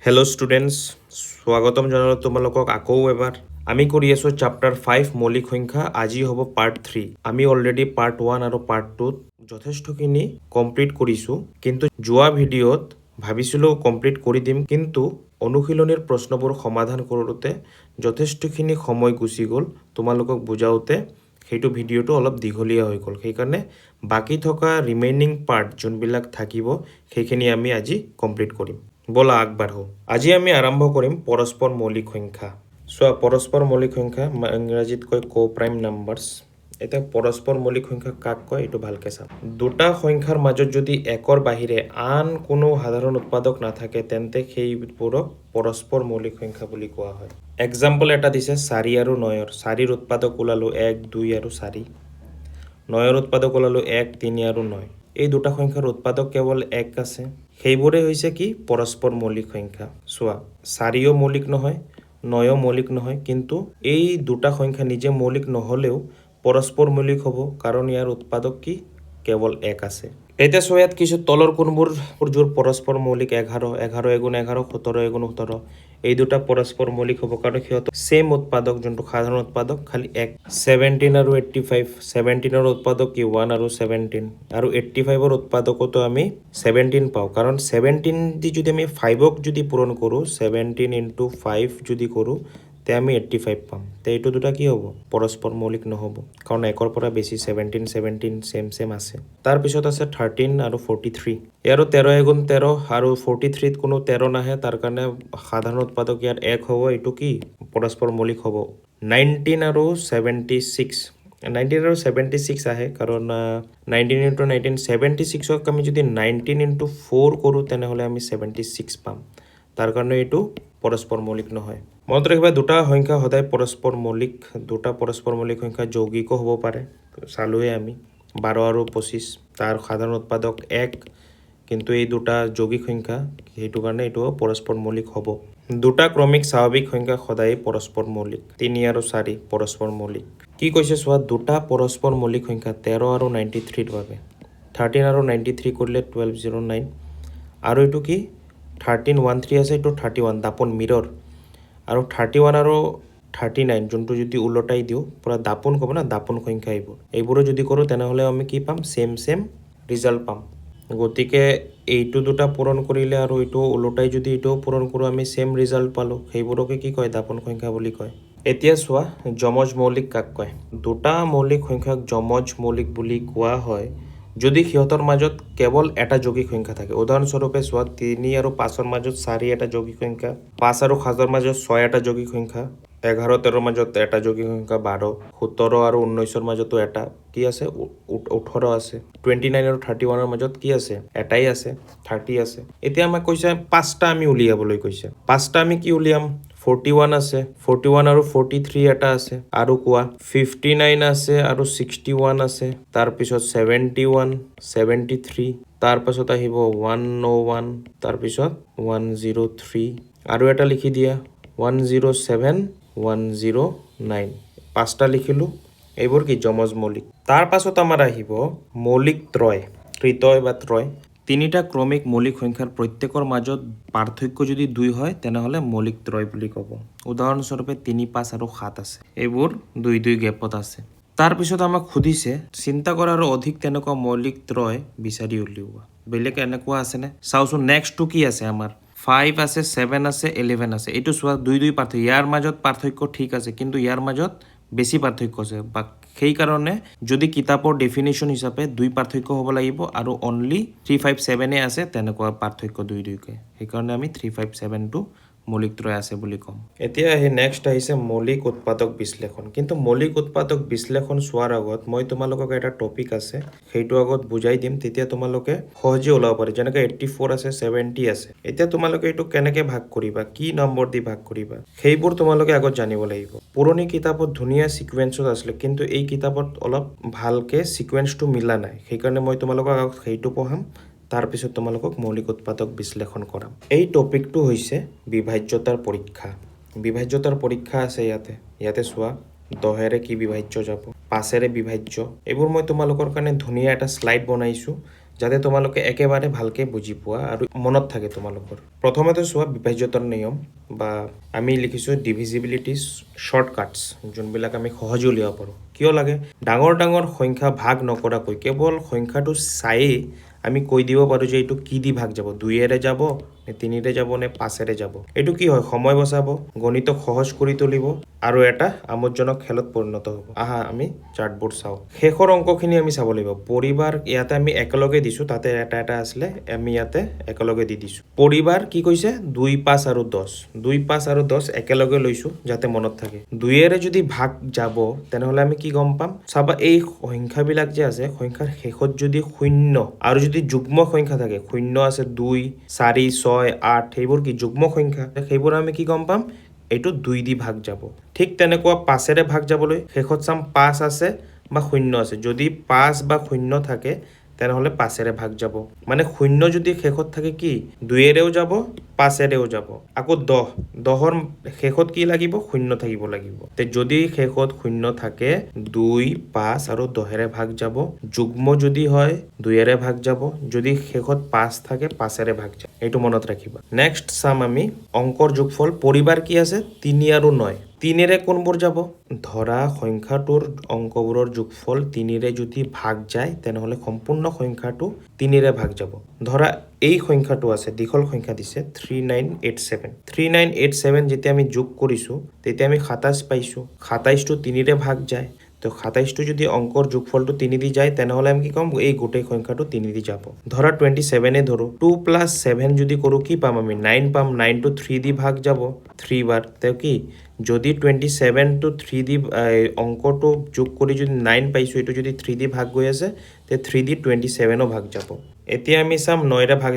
Hello' students, স্বাগতম জনালোঁ তোমালোকক আকৌ এবাৰ। আমি কৰি আছোঁ চেপ্টাৰ 5 মৌলিক সংখ্যা। আজি হ'ব পাৰ্ট 3। আমি অলৰেডি পাৰ্ট 1 আৰু পাৰ্ট 2ত যথেষ্টখিনি কমপ্লিট কৰিছোঁ, কিন্তু যোৱা ভিডিঅ'ত ভাবিছিলোঁ কমপ্লিট কৰি দিম, কিন্তু অনুশীলনীৰ প্ৰশ্নবোৰ সমাধান কৰোঁতে যথেষ্টখিনি সময় গুচি গ'ল। তোমালোকক বুজাওঁতে সেইটো ভিডিঅ'টো অলপ দীঘলীয়া হৈ গ'ল, সেইকাৰণে বাকী থকা ৰিমেইনিং পাৰ্ট যোনবিলাক থাকিব সেইখিনি আমি আজি কমপ্লিট কৰিম। ব'লা আগবাঢ়ো। আজি আমি আৰম্ভ কৰিম পৰস্পৰ মৌলিক সংখ্যা। চোৱা, পৰস্পৰ মৌলিক সংখ্যা ইংৰাজীত কয় কো-প্ৰাইম নাম্বাৰছ। এতিয়া পৰস্পৰ মৌলিক সংখ্যা কাক কয় এইটো ভালকৈ চাম। দুটা সংখ্যাৰ মাজত যদি একৰ বাহিৰে আন কোনো সাধাৰণ উৎপাদক নাথাকে তেন্তে সেইবোৰক পৰস্পৰ মৌলিক সংখ্যা বুলি কোৱা হয়। এক্সাম্পল এটা দিছে 4 আৰু 9। 4ৰ উৎপাদক ওলালোঁ 1, 2 আৰু 4। 9ৰ উৎপাদক ওলালোঁ 1, 3 আৰু 9। এই দুটা সংখ্যাৰ উৎপাদক কেৱল 1 আছে। সেইবোৰে হৈছে কি পৰস্পৰ মৌলিক সংখ্যা। চোৱা, 4ও মৌলিক নহয়, 9ও মৌলিক নহয়, কিন্তু এই দুটা সংখ্যা নিজে মৌলিক নহ'লেও পৰস্পৰ মৌলিক হ'ব, কাৰণ ইয়াৰ উৎপাদক কি কেৱল 1 আছে। এতিয়া চোৱা, ইয়াত কিছু তলৰ কোনবোৰ যোৰ পৰস্পৰ মৌলিক 11, 11 এগুণ 11, 17 এগুণ 17। এই দুটা পৰস্পৰ মৌলিক হ'ব কাৰণ সিহঁতৰ ছেম উৎপাদক, যোনটো সাধাৰণ উৎপাদক খালি 1। 17 আৰু 85, 17ৰ উৎপাদক কি 1 আৰু 17, আৰু 85ৰ উৎপাদকতো আমি 17 পাওঁ, কাৰণ 17 দি যদি আমি 5ক যদি পূৰণ কৰোঁ, 17 ইনটু 5 যদি কৰোঁ, তে আমি 85 পাম। তে এইটো দুটা কি হ'ব পৰস্পৰ মৌলিক নহ'ব, কাৰণ 1ৰ পৰা বেছি 17 ছেম আছে। তাৰপিছত আছে 13 আৰু 43। ইয়াৰো 13 এগুণ 13 আৰু 43ত কোনো 13 নাহে, তাৰ কাৰণে সাধাৰণ উৎপাদক ইয়াত 1 হ'ব। এইটো কি পৰস্পৰ মৌলিক হ'ব। 19 আৰু 76, 19 আৰু 76 আহে, কাৰণ 19 ইনটু 19, 76ক আমি যদি 19 ইনটু 4 কৰোঁ তেনেহ'লে আমি 76 পাম। তাৰ কাৰণে এইটো পৰস্পৰ মৌলিক নহয়। মনত ৰাখিবা, দুটা সংখ্যা সদায় পৰস্পৰ মৌলিক। দুটা পৰস্পৰ মৌলিক সংখ্যা যৌগিকো হ'ব পাৰে, চালোৱে আমি 12 আৰু 25। তাৰ সাধাৰণ উৎপাদক 1, কিন্তু এই দুটা যৌগিক সংখ্যা, সেইটো কাৰণে এইটো পৰস্পৰ মৌলিক হ'ব। দুটা ক্ৰমিক স্বাভাৱিক সংখ্যা সদায় পৰস্পৰ মৌলিক। 3 আৰু 4 পৰস্পৰ মৌলিক। কি কৈছে চোৱা, দুটা পৰস্পৰ মৌলিক সংখ্যা 13 আৰু 93ৰ বাবে। 13 আৰু 93 কৰিলে 1209, আৰু এইটো কি 1313 আছে, এইটো 31 দাপোন মিৰৰ, আৰু 31 আৰু 39 যোনটো যদি ওলটাই দিওঁ পূৰা দাপোন ক'ব না, দাপোন সংখ্যা এইবোৰো যদি কৰোঁ তেনেহ'লে আমি কি পাম, ছেম ৰিজাল্ট পাম। গতিকে এইটো দুটা পূৰণ কৰিলে আৰু এইটো ওলোটাই যদি এইটোও পূৰণ কৰোঁ আমি ছেম ৰিজাল্ট পালোঁ। সেইবোৰকে কি কয় দাপোন সংখ্যা বুলি কয়। এতিয়া চোৱা, যমজ মৌলিক কাক কয়। দুটা মৌলিক সংখ্যাক যমজ মৌলিক বুলি কোৱা হয় যদি সিহঁতৰ মাজত কেৱল এটা যৌগিক সংখ্যা থাকে। উদাহৰণস্বৰূপে চোৱা, 3 আৰু 5ৰ মাজত 4 এটা যৌগিক সংখ্যা, 5 আৰু 7ৰ মাজত 6 এটা যৌগিক সংখ্যা, 11 13ৰ মাজত এটা যৌগিক সংখ্যা 12, 17 আৰু 19ৰ মাজতো এটা কি আছে 18 আছে, 29 আৰু 31ৰ মাজত কি আছে এটাই আছে, 30 আছে। এতিয়া আমাক কৈছে 5টা আমি উলিয়াবলৈ কৈছে। 5টা আমি কি উলিয়াম, 41 আছে, 41 আৰু 43 এটা আছে, আৰু কোৱা 59 আছে আৰু 61 আছে, তাৰপিছত 71, 73, তাৰপাছত আহিব 101, তাৰপিছত 103, আৰু এটা লিখি দিয়া 107, 109। 5টা লিখিলোঁ, এইবোৰ কি যমজ মৌলিক। তাৰ পাছত আমাৰ আহিব মৌলিক ত্ৰয়, ত্ৰিতয় বা ত্ৰয়। 3টা ক্ৰমিক মৌলিক সংখ্যাৰ প্ৰত্যেকৰ মাজত পাৰ্থক্য যদি 2 হয় তেনেহ'লে মৌলিক ত্ৰয় বুলি ক'ব। উদাহৰণস্বৰূপে 3, 5 আৰু 7 আছে, এইবোৰ 2 গেপত আছে। তাৰপিছত আমাক সুধিছে চিন্তা কৰা আৰু অধিক তেনেকুৱা মৌলিক ত্ৰয় বিচাৰি উলিওৱা। বেলেগ এনেকুৱা আছেনে চাওঁচোন। নেক্সটটো কি আছে আমাৰ, 5 আছে, 7 আছে, 11 আছে। এইটো চোৱা 2 পাৰ্থক্য, ইয়াৰ মাজত পাৰ্থক্য ঠিক আছে, কিন্তু ইয়াৰ মাজত বেছি পাৰ্থক্য আছে। বা সেইকাৰণে যদি কিতাপৰ ডেফিনেশ্যন হিচাপে 2 পাৰ্থক্য হ'ব লাগিব, আৰু অনলি 3, 5, 7 আছে তেনেকুৱা পাৰ্থক্য 2কে। সেইকাৰণে আমি 3, 5, 7টো মৌলিক ত্ৰয় আছে বুলি ক'ম। এতিয়া নেক্সট আহিছে মৌলিক উৎপাদক বিশ্লেষণ। কিন্তু মৌলিক উৎপাদক বিশ্লেষণ চোৱাৰ আগত মই তোমালোকক এটা টপিক আছে, সেইটো আগত বুজাই দিম, তেতিয়া তোমালোকে সহজে ওলাব পাৰে। যেনেকৈ 84 আছে, 70 আছে। এতিয়া তোমালোকে এইটো কেনেকৈ ভাগ কৰিবা, কি নম্বৰ দি ভাগ কৰিবা, সেইবোৰ তোমালোকে আগত জানিব লাগিব। পুৰণি কিতাপত ধুনীয়া ছিকুৱেঞ্চত আছিলে, কিন্তু এই কিতাপত অলপ ভালকৈ ছিকুৱেঞ্চটো মিলা নাই। সেইকাৰণে মই তোমালোকক আগত সেইটো পঢ়াম, তাৰপিছত তোমালোকক মৌলিক উৎপাদক বিশ্লেষণ কৰাম। এই টপিকটো হৈছে বিভাজ্যতাৰ পৰীক্ষা। বিভাজ্যতাৰ পৰীক্ষা আছে ইয়াতে চোৱা, 10 কি বিভাজ্য যাব, 5 বিভাজ্য। এইবোৰ মই তোমালোকৰ কাৰণে ধুনীয়া এটা শ্লাইড বনাইছোঁ, যাতে তোমালোকে একেবাৰে ভালকে বুজি পোৱা আৰু মনত থাকে তোমালোকৰ। প্ৰথমতে চোৱা বিভাজ্যতাৰ নিয়ম বা আমি লিখিছোঁ ডিভিজিবিলিটি শ্বৰ্টকাটছ, যোনবিলাক আমি সহজে উলিয়াব পাৰোঁ। কিয় লাগে? ডাঙৰ ডাঙৰ সংখ্যা ভাগ নকৰাকৈ কেৱল সংখ্যাটো চায়েই আমি কৈ দিব পাৰোঁ যে এইটো কি দি ভাগ যাব, 2ৰে যাব নে 3ৰে যাব নে 5ৰে যাব। এইটো কি হয়? সময় বচাব, গণিতক সহজ কৰি তুলিব আৰু এটা আমোদজনক খেলত পৰিণত হ'ব। আহা আমি চাৰ্টবোৰ চাওঁ। শেষৰ অংকখিনি আমি চাব লাগিব। পৰিবাৰ ইয়াতে আমি একেলগে দিছোঁ, তাতে এটা এটা আছিলে, আমি ইয়াতে একেলগে দি দিছোঁ। পৰিবাৰ কি কৈছে? 2, 5 আৰু 10। 2, 5 আৰু 10 একেলগে লৈছোঁ যাতে মনত থাকে। 2ৰে যদি ভাগ যাব তেনেহ'লে আমি কি গম পাম? চাবা এই সংখ্যাবিলাক যে আছে, সংখ্যাৰ শেষত যদি 0 আৰু যদি যুগ্ম সংখ্যা থাকে, 0 আছে 2, 4, 6, 8, সেইবোৰ কি যুগ্ম সংখ্যা, সেইবোৰ আমি কি গম পাম? এইটো 2 দি ভাগ যাব। ঠিক তেনেকুৱা 5ৰে ভাগ যাবলৈ শেষত চাম 5 আছে বা 0 আছে। যদি 5 বা 0 থাকে তেনেহ'লে 5ৰে ভাগ যাব। মানে 0 যদি শেষত থাকে কি 2ৰেও যাব 5ৰেও যাব। আকৌ 10ৰ শেষত কি লাগিব? 0 থাকিব লাগিব। তে যদি শেষত 0 থাকে 2, 5 আৰু 10ৰে ভাগ যাব। যুগ্ম যদি হয় 2ৰে ভাগ যাব। যদি শেষত 5 থাকে 5ৰে ভাগ যাব। এইটো মনত ৰাখিবা। নেক্সট চাম আমি অংকৰ যোগফল। পৰিবাৰ কি আছে? 3 আৰু 9। 3ৰে কোনবোৰ যাব? ধৰা সংখ্যাটোৰ অংকবোৰৰ যোগফল 3ৰে যদি ভাগ যায় তেনেহ'লে সম্পূৰ্ণ সংখ্যাটো 3ৰে ভাগ যাব। ধৰা এই সংখ্যাটো আছে, দীঘল সংখ্যা দিছে 3987। 3987 যেতিয়া আমি যোগ কৰিছোঁ তেতিয়া আমি 27 পাইছোঁ। 27টো 3ৰে ভাগ যায়। তো 27টো যদি অংকৰ যোগফলটো 3 দি যায় তেনেহ'লে আমি কি ক'ম? এই গোটেই সংখ্যাটো 3 দি যাব। ধৰা 27 ধৰোঁ, 2 + 7 যদি কৰোঁ কি পাম আমি? 9 পাম। 9টো 3 দি ভাগ যাব 3 বাৰ। তো কি যদি 27টো 3 দি অংকটো যোগ কৰি যদি 9 পাইছোঁ, এইটো যদি 3 দি ভাগ গৈ আছে তে 3 দি 27ও ভাগ যাব। এতিয়া আমি চাম 9ৰে ভাগ,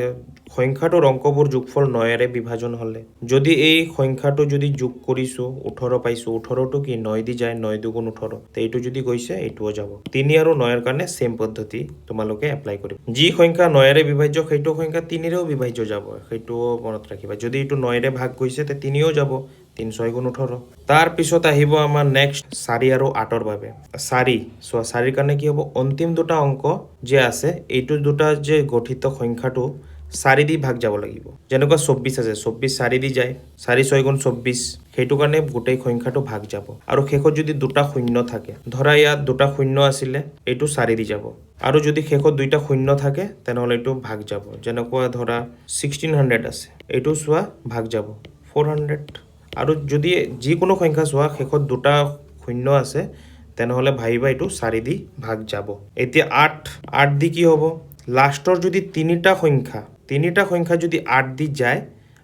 সংখ্যাটোৰ অংকবোৰ যোগফল 9ৰে বিভাজন হ'লে। যদি এই সংখ্যাটো যদি যোগ কৰিছোঁ 18 পাইছোঁ, 18টো কি 9 দি যায়, 9 2 18। তো এইটো যদি গৈছে এইটোও যাব। 3 আৰু 9ৰ কাৰণে সেম পদ্ধতি তোমালোকে এপ্লাই কৰিবা। যি সংখ্যা 9ৰে বিভাজ্য সেইটো সংখ্যা 3ৰেও বিভাজ্য যাব, সেইটোও মনত ৰাখিবা। যদি এইটো 9ৰে ভাগ গৈছে তে 3ও যাব, 3 6 18। তাৰপিছত আহিব আমাৰ নেক্সট 4 আৰু 8ৰ বাবে। 4 চোৱা, 4ৰ কাৰণে কি হ'ব? অন্তিম দুটা অংক যে আছে এইটো দুটা যে গঠিত সংখ্যাটো 4 দি ভাগ যাব লাগিব। যেনেকুৱা 24 আছে, 24 4 দি যায়, 4 6 24, সেইটো কাৰণে গোটেই সংখ্যাটো ভাগ যাব। আৰু শেষত যদি দুটা শূন্য থাকে, ধৰা ইয়াত দুটা শূন্য আছিলে, এইটো 4 দি যাব। আৰু যদি শেষত দুইটা শূন্য থাকে তেনেহ'লে এইটো ভাগ যাব। যেনেকুৱা ধৰা 1600 আছে, এইটো চোৱা ভাগ যাব 400। আৰু যদি যিকোনো সংখ্যা চোৱা শেষত দুটা শূন্য আছে তেনেহ'লে ভাবিবা এইটো 4 দি ভাগ যাব। এতিয়া 8 দি কি হ'ব? লাষ্টৰ যদি তিনিটা সংখ্যা যদি 8 দি যায়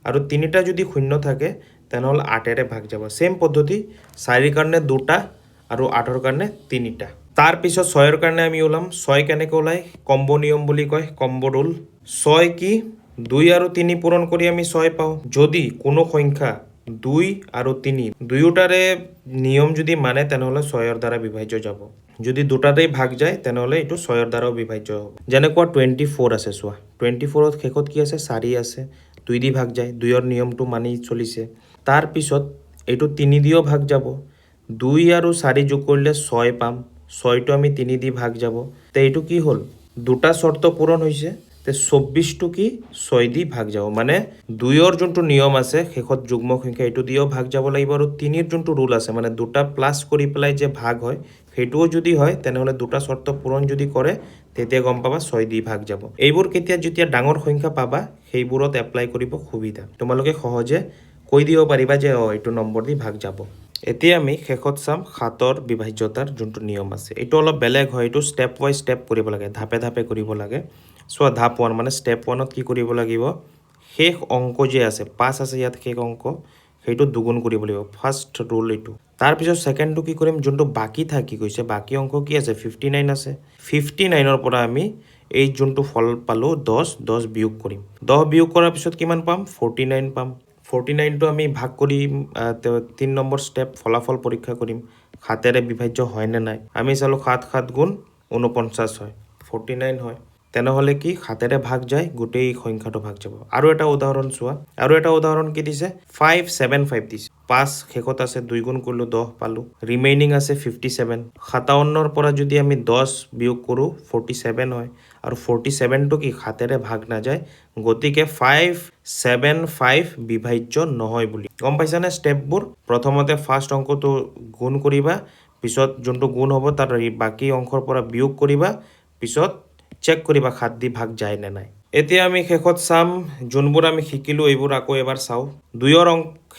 আৰু তিনিটা যদি শূন্য থাকে তেনেহ'লে 8ৰে ভাগ যাব। সেম পদ্ধতি, 4ৰ কাৰণে 2টা আৰু 8ৰ কাৰণে 3টা। তাৰপিছত 6ৰ কাৰণে আমি ওলাম। 6 কেনেকৈ ওলাই? কম্ব নিয়ম বুলি কয়, কম্ব ৰুল। 6 কি 2 আৰু 3 পূৰণ কৰি আমি 6 পাওঁ। যদি কোনো সংখ্যা 2 আৰু 3 দুয়োটাৰে নিয়ম যদি মানে তেনেহ'লে 6ৰ দ্বাৰা বিভাজ্য যাব। যদি দুটাতেই ভাগ যায় তেনেহ'লে এইটো 6ৰ দ্বাৰাও বিভাজ্য হ'ব। যেনেকুৱা 24 আছে চোৱা, 24ত শেষত কি আছে? 4 আছে, 2 দি ভাগ যায়, 2ৰ নিয়মটো মানি চলিছে। তাৰপিছত এইটো 3 দিও ভাগ যাব। 2 আৰু 4 যোগ কৰিলে 6 পাম, 6টো আমি 3 দি ভাগ যাব। তে এইটো কি হ'ল? দুটা চৰ্ত পূৰণ হৈছে। তে 24টো কি 6 দি ভাগ যাব। মানে 2ৰ যোনটো নিয়ম আছে শেষত যুগ্ম সংখ্যা এইটো দিও ভাগ যাব লাগিব। আৰু 3ৰ যোনটো ৰুল আছে মানে দুটা প্লাছ কৰি পেলাই যে ভাগ হয়, সেইটোও যদি হয় তেনেহ'লে দুটা চৰ্ত পূৰণ যদি কৰে তেতিয়া গম পাবা 6 দি ভাগ যাব। এইবোৰ যেতিয়া ডাঙৰ সংখ্যা পাবা সেইবোৰত এপ্লাই কৰিব সুবিধা। তোমালোকে সহজে কৈ দিব পাৰিবা যে এইটো নম্বৰ দি ভাগ যাব। এতিয়া আমি শেষত চাম 7ৰ বিভাজ্যতাৰ যোনটো নিয়ম আছে। এইটো অলপ বেলেগ হয়, এইটো ষ্টেপ বাই ষ্টেপ কৰিব লাগে, ধাপে ধাপে কৰিব লাগে। চোৱা ধাপ 1 মানে ষ্টেপ 1ত কি কৰিব লাগিব? শেষ অংক যে আছে 5 আছে ইয়াত শেষ অংক, সেইটো দুগুণ কৰিব লাগিব। ফাৰ্ষ্ট ৰুল এইটো। তাৰপিছত ছেকেণ্ডটো কি কৰিম? যোনটো বাকী থাকি গৈছে, বাকী অংক কি আছে? 59 আছে। 59ৰ পৰা আমি এই যোনটো ফল পালোঁ 10 বিয়োগ কৰিম। 10 বিয়োগ কৰাৰ পিছত কিমান পাম? 49 পাম। 49টো আমি ভাগ কৰিম, 3 নম্বৰ ষ্টেপ ফলাফল পৰীক্ষা কৰিম, 7ৰে বিভাজ্য হয় নে নাই। আমি চালোঁ 7 7 গুণ 49 হয়, 49 হয়। তেনেহ'লে কি 7ৰে ভাগ যায়, গোটেই সংখ্যাটো ভাগ যাব। আৰু এটা উদাহৰণ চোৱা, আৰু এটা উদাহৰণ কি দিছে? 575 দিছে। 5 শেষত আছে, 2 গুণ কৰিলোঁ 10 পালোঁ। ৰিমেইনিং আছে 57। 57ৰ পৰা যদি আমি 10 বিয়োগ কৰোঁ 47 হয়। আৰু 47টো কি হাতেৰে ভাগ নাযায়, গতিকে 5 7 5 বিভাজ্য নহয় বুলি। গম পাইছানে ষ্টেপবোৰ? প্ৰথমতে ফাৰ্ষ্ট অংকটো গুণ কৰিবা, পিছত যোনটো গুণ হ'ব তাৰ বাকী অংকৰ পৰা বিয়োগ কৰিবা, পিছত চেক কৰিবা 7 দি ভাগ যায় নে নাই। এতিয়া আমি শেষত চাম যোনবোৰ আমি শিকিলোঁ এইবোৰ আকৌ এবাৰ চাওঁ।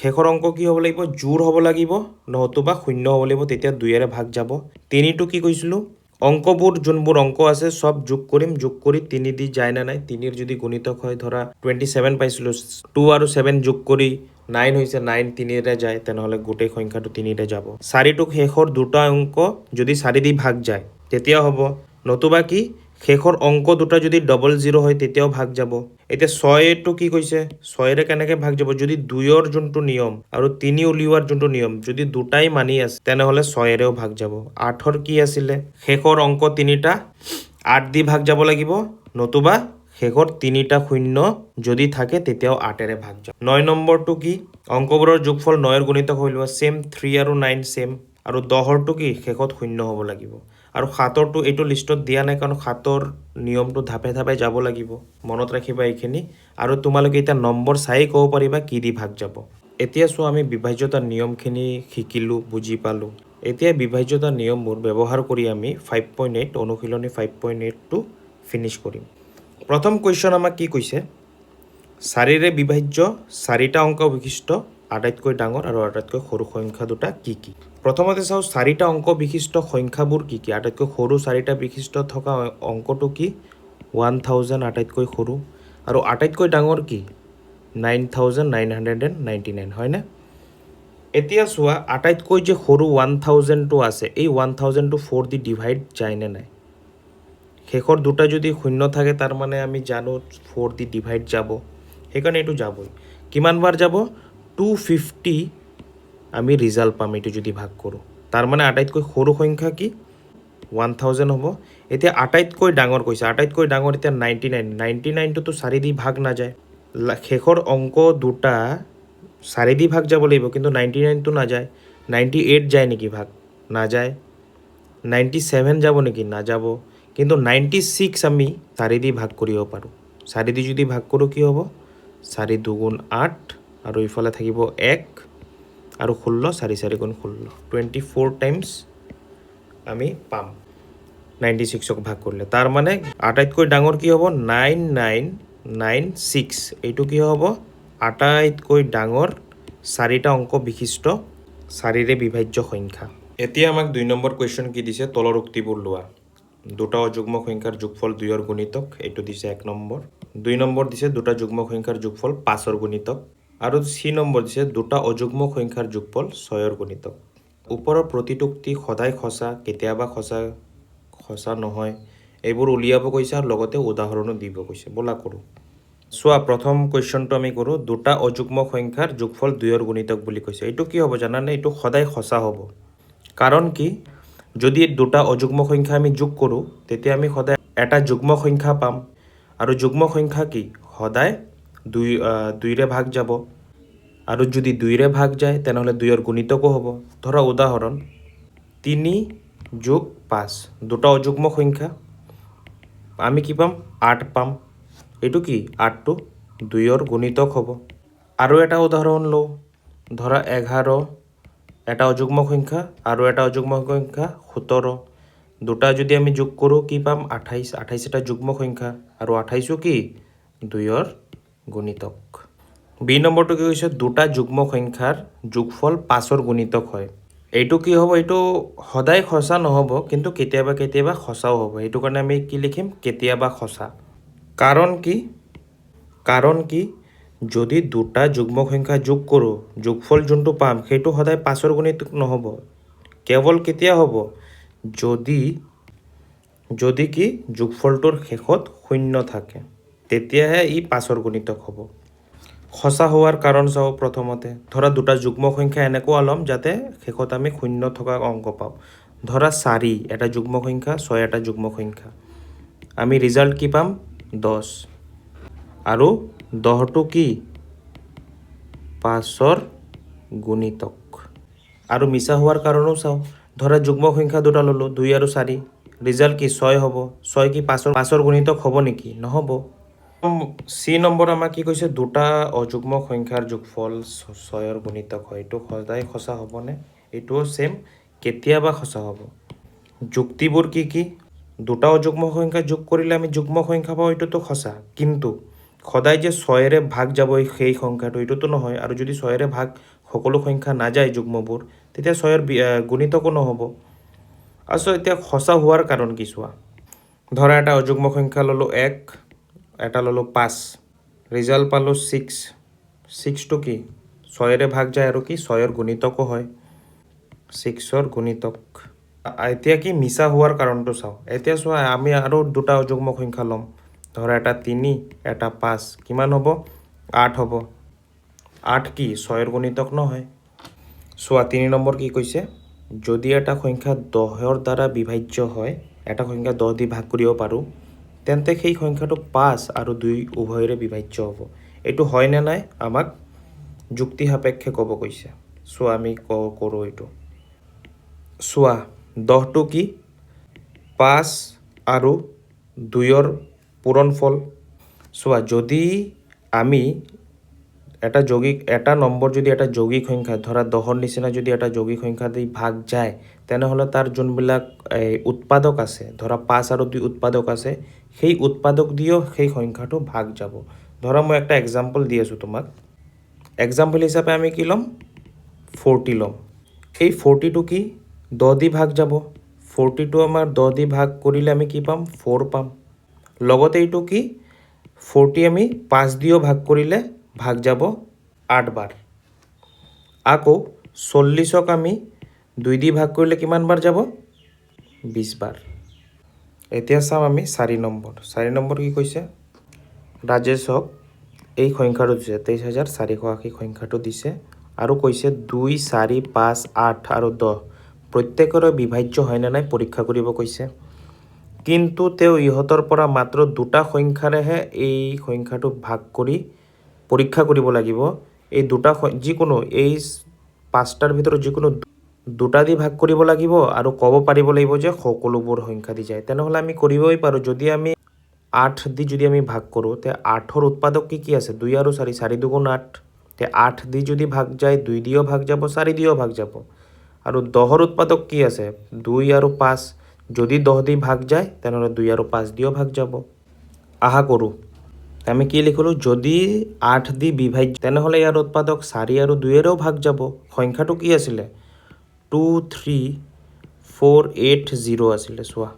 শেষৰ অংক কি হ'ব লাগিব? জোৰ হ'ব লাগিব, নতুবা শূন্য হ'ব লাগিব, তেতিয়া 2ৰে ভাগ যাব। 3টো কি কৈছিলোঁ? অংকবোৰ যোনবোৰ অংক আছে চব যোগ কৰিম, যোগ কৰি 3 দি যায় নে নাই। 3ৰ যদি গুণিতক হয় ধৰা 27 পাইছিলোঁ, 2 আৰু 7 যোগ কৰি 9 হৈছে, 9 3ৰে যায়, তেনেহ'লে গোটেই সংখ্যাটো 3ৰে যাব। 4টোক শেষৰ দুটা অংক যদি 4 দি ভাগ যায় তেতিয়া হ'ব, নতুবা কি শেষৰ অংক দুটা যদি 00 হয় তেতিয়াও ভাগ যাব। এতিয়া 6টো কি কৈছে? 6ৰে কেনেকৈ ভাগ যাব? যদি 2ৰ যোনটো নিয়ম আৰু 3 উলিওৱাৰ যোনটো নিয়ম যদি দুটাই মানি আছে তেনেহ'লে 6ৰেও ভাগ যাব। 8ৰ কি আছিলে? শেষৰ অংক 3টা 8 দি ভাগ যাব লাগিব, নতুবা শেষৰ 3টা শূন্য যদি থাকে তেতিয়াও 8ৰে ভাগ যাব। 9 নম্বৰটো কি? অংকবোৰৰ যোগফল 9ৰ গুণিতক হৈ লোৱা, ছেম 3 আৰু 9 ছেম। আৰু 10ৰটো কি? শেষত শূন্য হ'ব লাগিব। আৰু 7ৰটো এইটো লিষ্টত দিয়া নাই কাৰণ 7ৰ নিয়মটো ধাপে ধাপে যাব লাগিব, মনত ৰাখিবা এইখিনি। আৰু তোমালোকে এতিয়া নম্বৰ চাই ক'ব পাৰিবা কি দি ভাগ যাব। এতিয়া চোৱা আমি বিভাজ্যতাৰ নিয়মখিনি শিকিলোঁ, বুজি পালোঁ। এতিয়া বিভাজ্যতাৰ নিয়মবোৰ ব্যৱহাৰ কৰি আমি 5.8 অনুশীলনী 5.8টো ফিনিছ কৰিম। প্ৰথম কুৱেশ্যন আমাক কি কৈছে? 4ৰে বিভাজ্য 4টা অংক বিশিষ্ট আটাইতকৈ ডাঙৰ আৰু আটাইতকৈ সৰু সংখ্যা দুটা কি কি? প্ৰথমতে চাওঁ 4টা অংক বিশিষ্ট সংখ্যাবোৰ কি কি? আটাইতকৈ সৰু 4টা বিশিষ্ট থকা অংকটো কি? 1000 আটাইতকৈ সৰু, আৰু আটাইতকৈ ডাঙৰ কি? 9999 হয়নে? এতিয়া চোৱা আটাইতকৈ যে সৰু 1000টো আছে, এই 1000টো 4 দি ডিভাইড যায় নে নাই? শেষৰ দুটা যদি শূন্য থাকে তাৰ মানে আমি জানো 4 দি ডিভাইড যাব, সেইকাৰণে এইটো যাবই। কিমান বাৰ যাব? 250 আমি ৰিজাল্ট পাম এইটো যদি ভাগ কৰোঁ। তাৰ মানে আটাইতকৈ সৰু সংখ্যা কি? 1000 হ'ব। এতিয়া আটাইতকৈ ডাঙৰ কৈছে, আটাইতকৈ ডাঙৰ এতিয়া 99টোতো 4 দি ভাগ নাযায়। শেষৰ অংক দুটা 4 দি ভাগ যাব লাগিব, কিন্তু 99টো নাযায়। 98 যায় নেকি ভাগ? নাযায়। 97 যাব নেকি? নাযাব। কিন্তু 96 আমি 4 দি ভাগ কৰিব পাৰোঁ। 4 দি যদি ভাগ কৰোঁ কি হ'ব? 4 2 8 আৰু ইফালে থাকিব 1 আৰু 16, 4 4 16, 24 টাইমছ আমি পাম 96ক ভাগ কৰিলে। তাৰ মানে আটাইতকৈ ডাঙৰ কি হ'ব? 9996। এইটো কি হ'ব? আটাইতকৈ ডাঙৰ 4টা অংক বিশিষ্ট 4ৰে বিভাজ্য সংখ্যা। এতিয়া আমাক 2 নম্বৰ কুৱেশ্যন কি দিছে? তলৰ উক্তিবোৰ লোৱা। দুটা অযুগ্ম সংখ্যাৰ যোগফল 2ৰ গুণিতক, এইটো দিছে 1 নম্বৰ। 2 নম্বৰ দিছে দুটা যুগ্ম সংখ্যাৰ যোগফল 5ৰ গুণিতক। আৰু চি নম্বৰ দিছে দুটা অযুগ্ম সংখ্যাৰ যোগফল 6ৰ গুণিতক। ওপৰৰ প্ৰতিটো উক্তি সদায় সঁচা, কেতিয়াবা সঁচা নহয়, এইবোৰ উলিয়াব কৈছে আৰু লগতে উদাহৰণো দিব কৈছে। ব'লা কৰোঁ। চোৱা প্ৰথম কুৱেশ্যনটো আমি কৰোঁ। দুটা অযুগ্ম সংখ্যাৰ যোগফল 2ৰ গুণিতক বুলি কৈছে। এইটো কি হ'ব জানানে? এইটো সদায় সঁচা হ'ব। কাৰণ কি? যদি দুটা অযুগ্ম সংখ্যা আমি যোগ কৰোঁ তেতিয়া আমি সদায় এটা যুগ্ম সংখ্যা পাম, আৰু যুগ্ম সংখ্যা কি? সদায় 2ৰে ভাগ যাব, আৰু যদি 2ৰে ভাগ যায় তেনেহ'লে 2ৰ গুণিতকো হ'ব। ধৰা উদাহৰণ 3 যোগ 5, দুটা অযুগ্ম সংখ্যা, আমি কি পাম? 8 পাম। এইটো কি? 8টো 2ৰ গুণিতক হ'ব। আৰু এটা উদাহৰণ লওঁ, ধৰা 11 এটা অযুগ্ম সংখ্যা আৰু এটা অযুগ্ম সংখ্যা 17, দুটা যদি আমি যোগ কৰোঁ কি পাম? 28। 28 এটা যুগ্ম সংখ্যা আৰু 28ও কি? 2ৰ গুণিতক। বি নম্বৰটো কি কৈছে? দুটা যুগ্ম সংখ্যাৰ যোগফল 5ৰ গুণিতক হয়। এইটো কি হ'ব? এইটো সদায় সঁচা নহ'ব, কিন্তু কেতিয়াবা কেতিয়াবা সঁচাও হ'ব। সেইটো কাৰণে আমি কি লিখিম? কেতিয়াবা সঁচা। কাৰণ কি? যদি দুটা যুগ্ম সংখ্যা যোগ কৰোঁ, যোগফল যোনটো পাম সেইটো সদায় 5ৰ গুণিতক নহ'ব। কেৱল কেতিয়া হ'ব? যদি কি যোগফলটোৰ শেষত শূন্য থাকে, তেতিয়াহে ই 5ৰ গুণিতক হ'ব। সঁচা হোৱাৰ কাৰণ চাওঁ প্ৰথমতে। ধৰা দুটা যুগ্ম সংখ্যা এনেকুৱা ল'ম যাতে শেষত আমি শূন্য থকা অংক পাওঁ। ধৰা 4 এটা যুগ্ম সংখ্যা, 6 এটা যুগ্ম সংখ্যা, আমি ৰিজাল্ট কি পাম? 10। আৰু 10টো কি? 5ৰ গুণিতক। আৰু মিছা হোৱাৰ কাৰণো চাওঁ। ধৰা যুগ্ম সংখ্যা দুটা ল'লোঁ, 2 আৰু 4, ৰিজাল্ট কি 6 হ'ব। 6 কি 5ৰ গুণিতক হ'ব নেকি? নহ'ব। চি নম্বৰ আমাক কি কৈছে? দুটা অযুগ্ম সংখ্যাৰ যোগফল 6ৰ গুণিতক হয়। এইটো সদায় সঁচা হ'বনে? এইটোও ছেম, কেতিয়াবা সঁচা হ'ব। যুক্তিবোৰ কি কি? দুটা অযুগ্ম সংখ্যা যোগ কৰিলে আমি যুগ্ম সংখ্যা পাওঁ, এইটোতো সঁচা। কিন্তু সদায় যে 6ৰে ভাগ যাব সেই সংখ্যাটো, এইটোতো নহয়। আৰু যদি 6ৰে ভাগ সকলো সংখ্যা নাযায় যুগ্মবোৰ, তেতিয়া 6ৰ গুণিতকো নহ'ব। আচ্ছা, এতিয়া সঁচা হোৱাৰ কাৰণ কি চোৱা। ধৰা এটা অযুগ্ম সংখ্যা ল'লোঁ 1, এটা ল'লোঁ 5, ৰিজাল্ট পালোঁ 6। 6টো কি 6ৰে ভাগ যায় আৰু কি 6ৰ গুণিতকো হয়। 6ৰ গুণিতক। এতিয়া কি মিছা হোৱাৰ কাৰণটো চাওঁ। এতিয়া চোৱা, আমি আৰু দুটা অযুগ্ম সংখ্যা ল'ম। ধৰা এটা 3, এটা 5, কিমান হ'ব? 8 হ'ব। 8 কি 6ৰ গুণিতক নহয়। চোৱা 3 নম্বৰ কি কৈছে? যদি এটা সংখ্যা 10ৰ দ্বাৰা বিভাজ্য হয়, এটা সংখ্যা 10 দি ভাগ কৰিব পাৰোঁ, তেন্তে সেই সংখ্যাটো 5 আৰু 2 উভয়ৰে বিভাজ্য হ'ব। এইটো হয় নে নাই আমাক যুক্তি সাপেক্ষে ক'ব কৈছে। চোৱা আমি কৰোঁ এইটো। চোৱা 10টো কি 5 আৰু 2ৰ পূৰণফল। চোৱা যদি আমি এটা নম্বৰ যদি এটা যৌগিক সংখ্যা, ধৰা 10ৰ নিচিনা যদি এটা যৌগিক সংখ্যা দি ভাগ যায়, তেনেহ'লে তাৰ যোনবিলাক উৎপাদক আছে, ধৰা 5 আৰু 2 উৎপাদক আছে, সেই উৎপাদক দিও সেই সংখ্যাটো ভাগ যাব। ধৰা মই একটা এক্সাম্পল দি আছোঁ তোমাক। এক্সাম্পল হিচাপে আমি কি ল'ম? 40 ল'ম। এই 40টো কি 10 দি ভাগ যাব। 40টো আমাৰ 10 দি ভাগ কৰিলে আমি কি পাম? 4 পাম। লগতে এইটো কি 40 আমি 5 দিও ভাগ কৰিলে ভাগ যাব 8 বাৰ। আকৌ 40ক আমি 2 দি ভাগ কৰিলে কিমান বাৰ যাব? 20 বাৰ। এতিয়া চাম আমি 4 নম্বৰ। 4 নম্বৰ কি কৈছে? ৰাজেশক এই সংখ্যাটো দিছে, 23,480 সংখ্যাটো দিছে আৰু কৈছে 2, 4, 5, 8 আৰু 10 প্ৰত্যেকৰে বিভাজ্য হয় নে নাই পৰীক্ষা কৰিব কৈছে। কিন্তু তেওঁ ইহঁতৰ পৰা মাত্ৰ দুটা সংখ্যাৰেহে এই সংখ্যাটো ভাগ কৰি পৰীক্ষা কৰিব লাগিব। এই দুটা যিকোনো এই 5টাৰ ভিতৰত যিকোনো দুটা দি ভাগ কৰিব লাগিব আৰু ক'ব পাৰিব লাগিব যে সকলোবোৰ সংখ্যা দি যায়। তেনেহ'লে আমি কৰিবই পাৰোঁ। যদি আমি 8 দি যদি আমি ভাগ কৰোঁ, তে 8ৰ উৎপাদক কি কি আছে? 2 আৰু 4, 4 2 8। তে 8 দি যদি ভাগ যায়, 2 দিও ভাগ যাব, 4 দিও ভাগ যাব। আৰু 10ৰ উৎপাদক কি আছে? 2 আৰু 5। যদি 10 দি ভাগ যায়, তেনেহ'লে 2 আৰু 5 দিও ভাগ যাব। আশা কৰোঁ আমি কি লিখিলোঁ? যদি 8 দি বিভাজ্য, তেনেহ'লে ইয়াৰ উৎপাদক 4 আৰু 2ৰেও ভাগ যাব। সংখ্যাটো কি আছিলে? 2, 3, 4, 8, 0 আছিলে। চোৱা,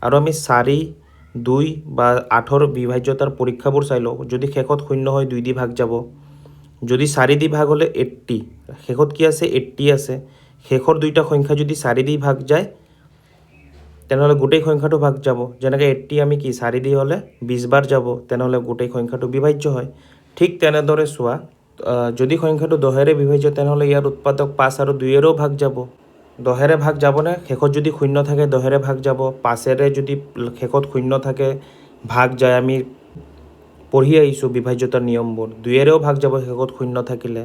আৰু আমি 4, 2 বা 8ৰ বিভাজ্যতাৰ পৰীক্ষাবোৰ চাই লওঁ। যদি শেষত 0 হয়, 2 দি ভাগ যাব। যদি 4 দি ভাগ হ'লে 80, শেষত কি আছে? 80 আছে। শেষৰ দুইটা সংখ্যা যদি 4 দি ভাগ যায়, তেনেহ'লে গোটেই সংখ্যাটো ভাগ যাব। যেনেকৈ 80 আমি কি 4 দি হ'লে 20 বাৰ যাব, তেনেহ'লে গোটেই সংখ্যাটো বিভাজ্য হয়। ঠিক তেনেদৰে চোৱা, যদি সংখ্যাটো 10ৰে বিভাজ্য, তেনেহ'লে ইয়াৰ উৎপাদক 5 আৰু 2ৰেও ভাগ যাব। 10ৰে ভাগ যাবনে? শেষত যদি 0 থাকে 10ৰে ভাগ যাব। 5ৰে যদি শেষত 0 থাকে ভাগ যায়। আমি পঢ়ি আহিছোঁ বিভাজ্যতাৰ নিয়মবোৰ। 2ৰেও ভাগ যাব শেষত 0 থাকিলে।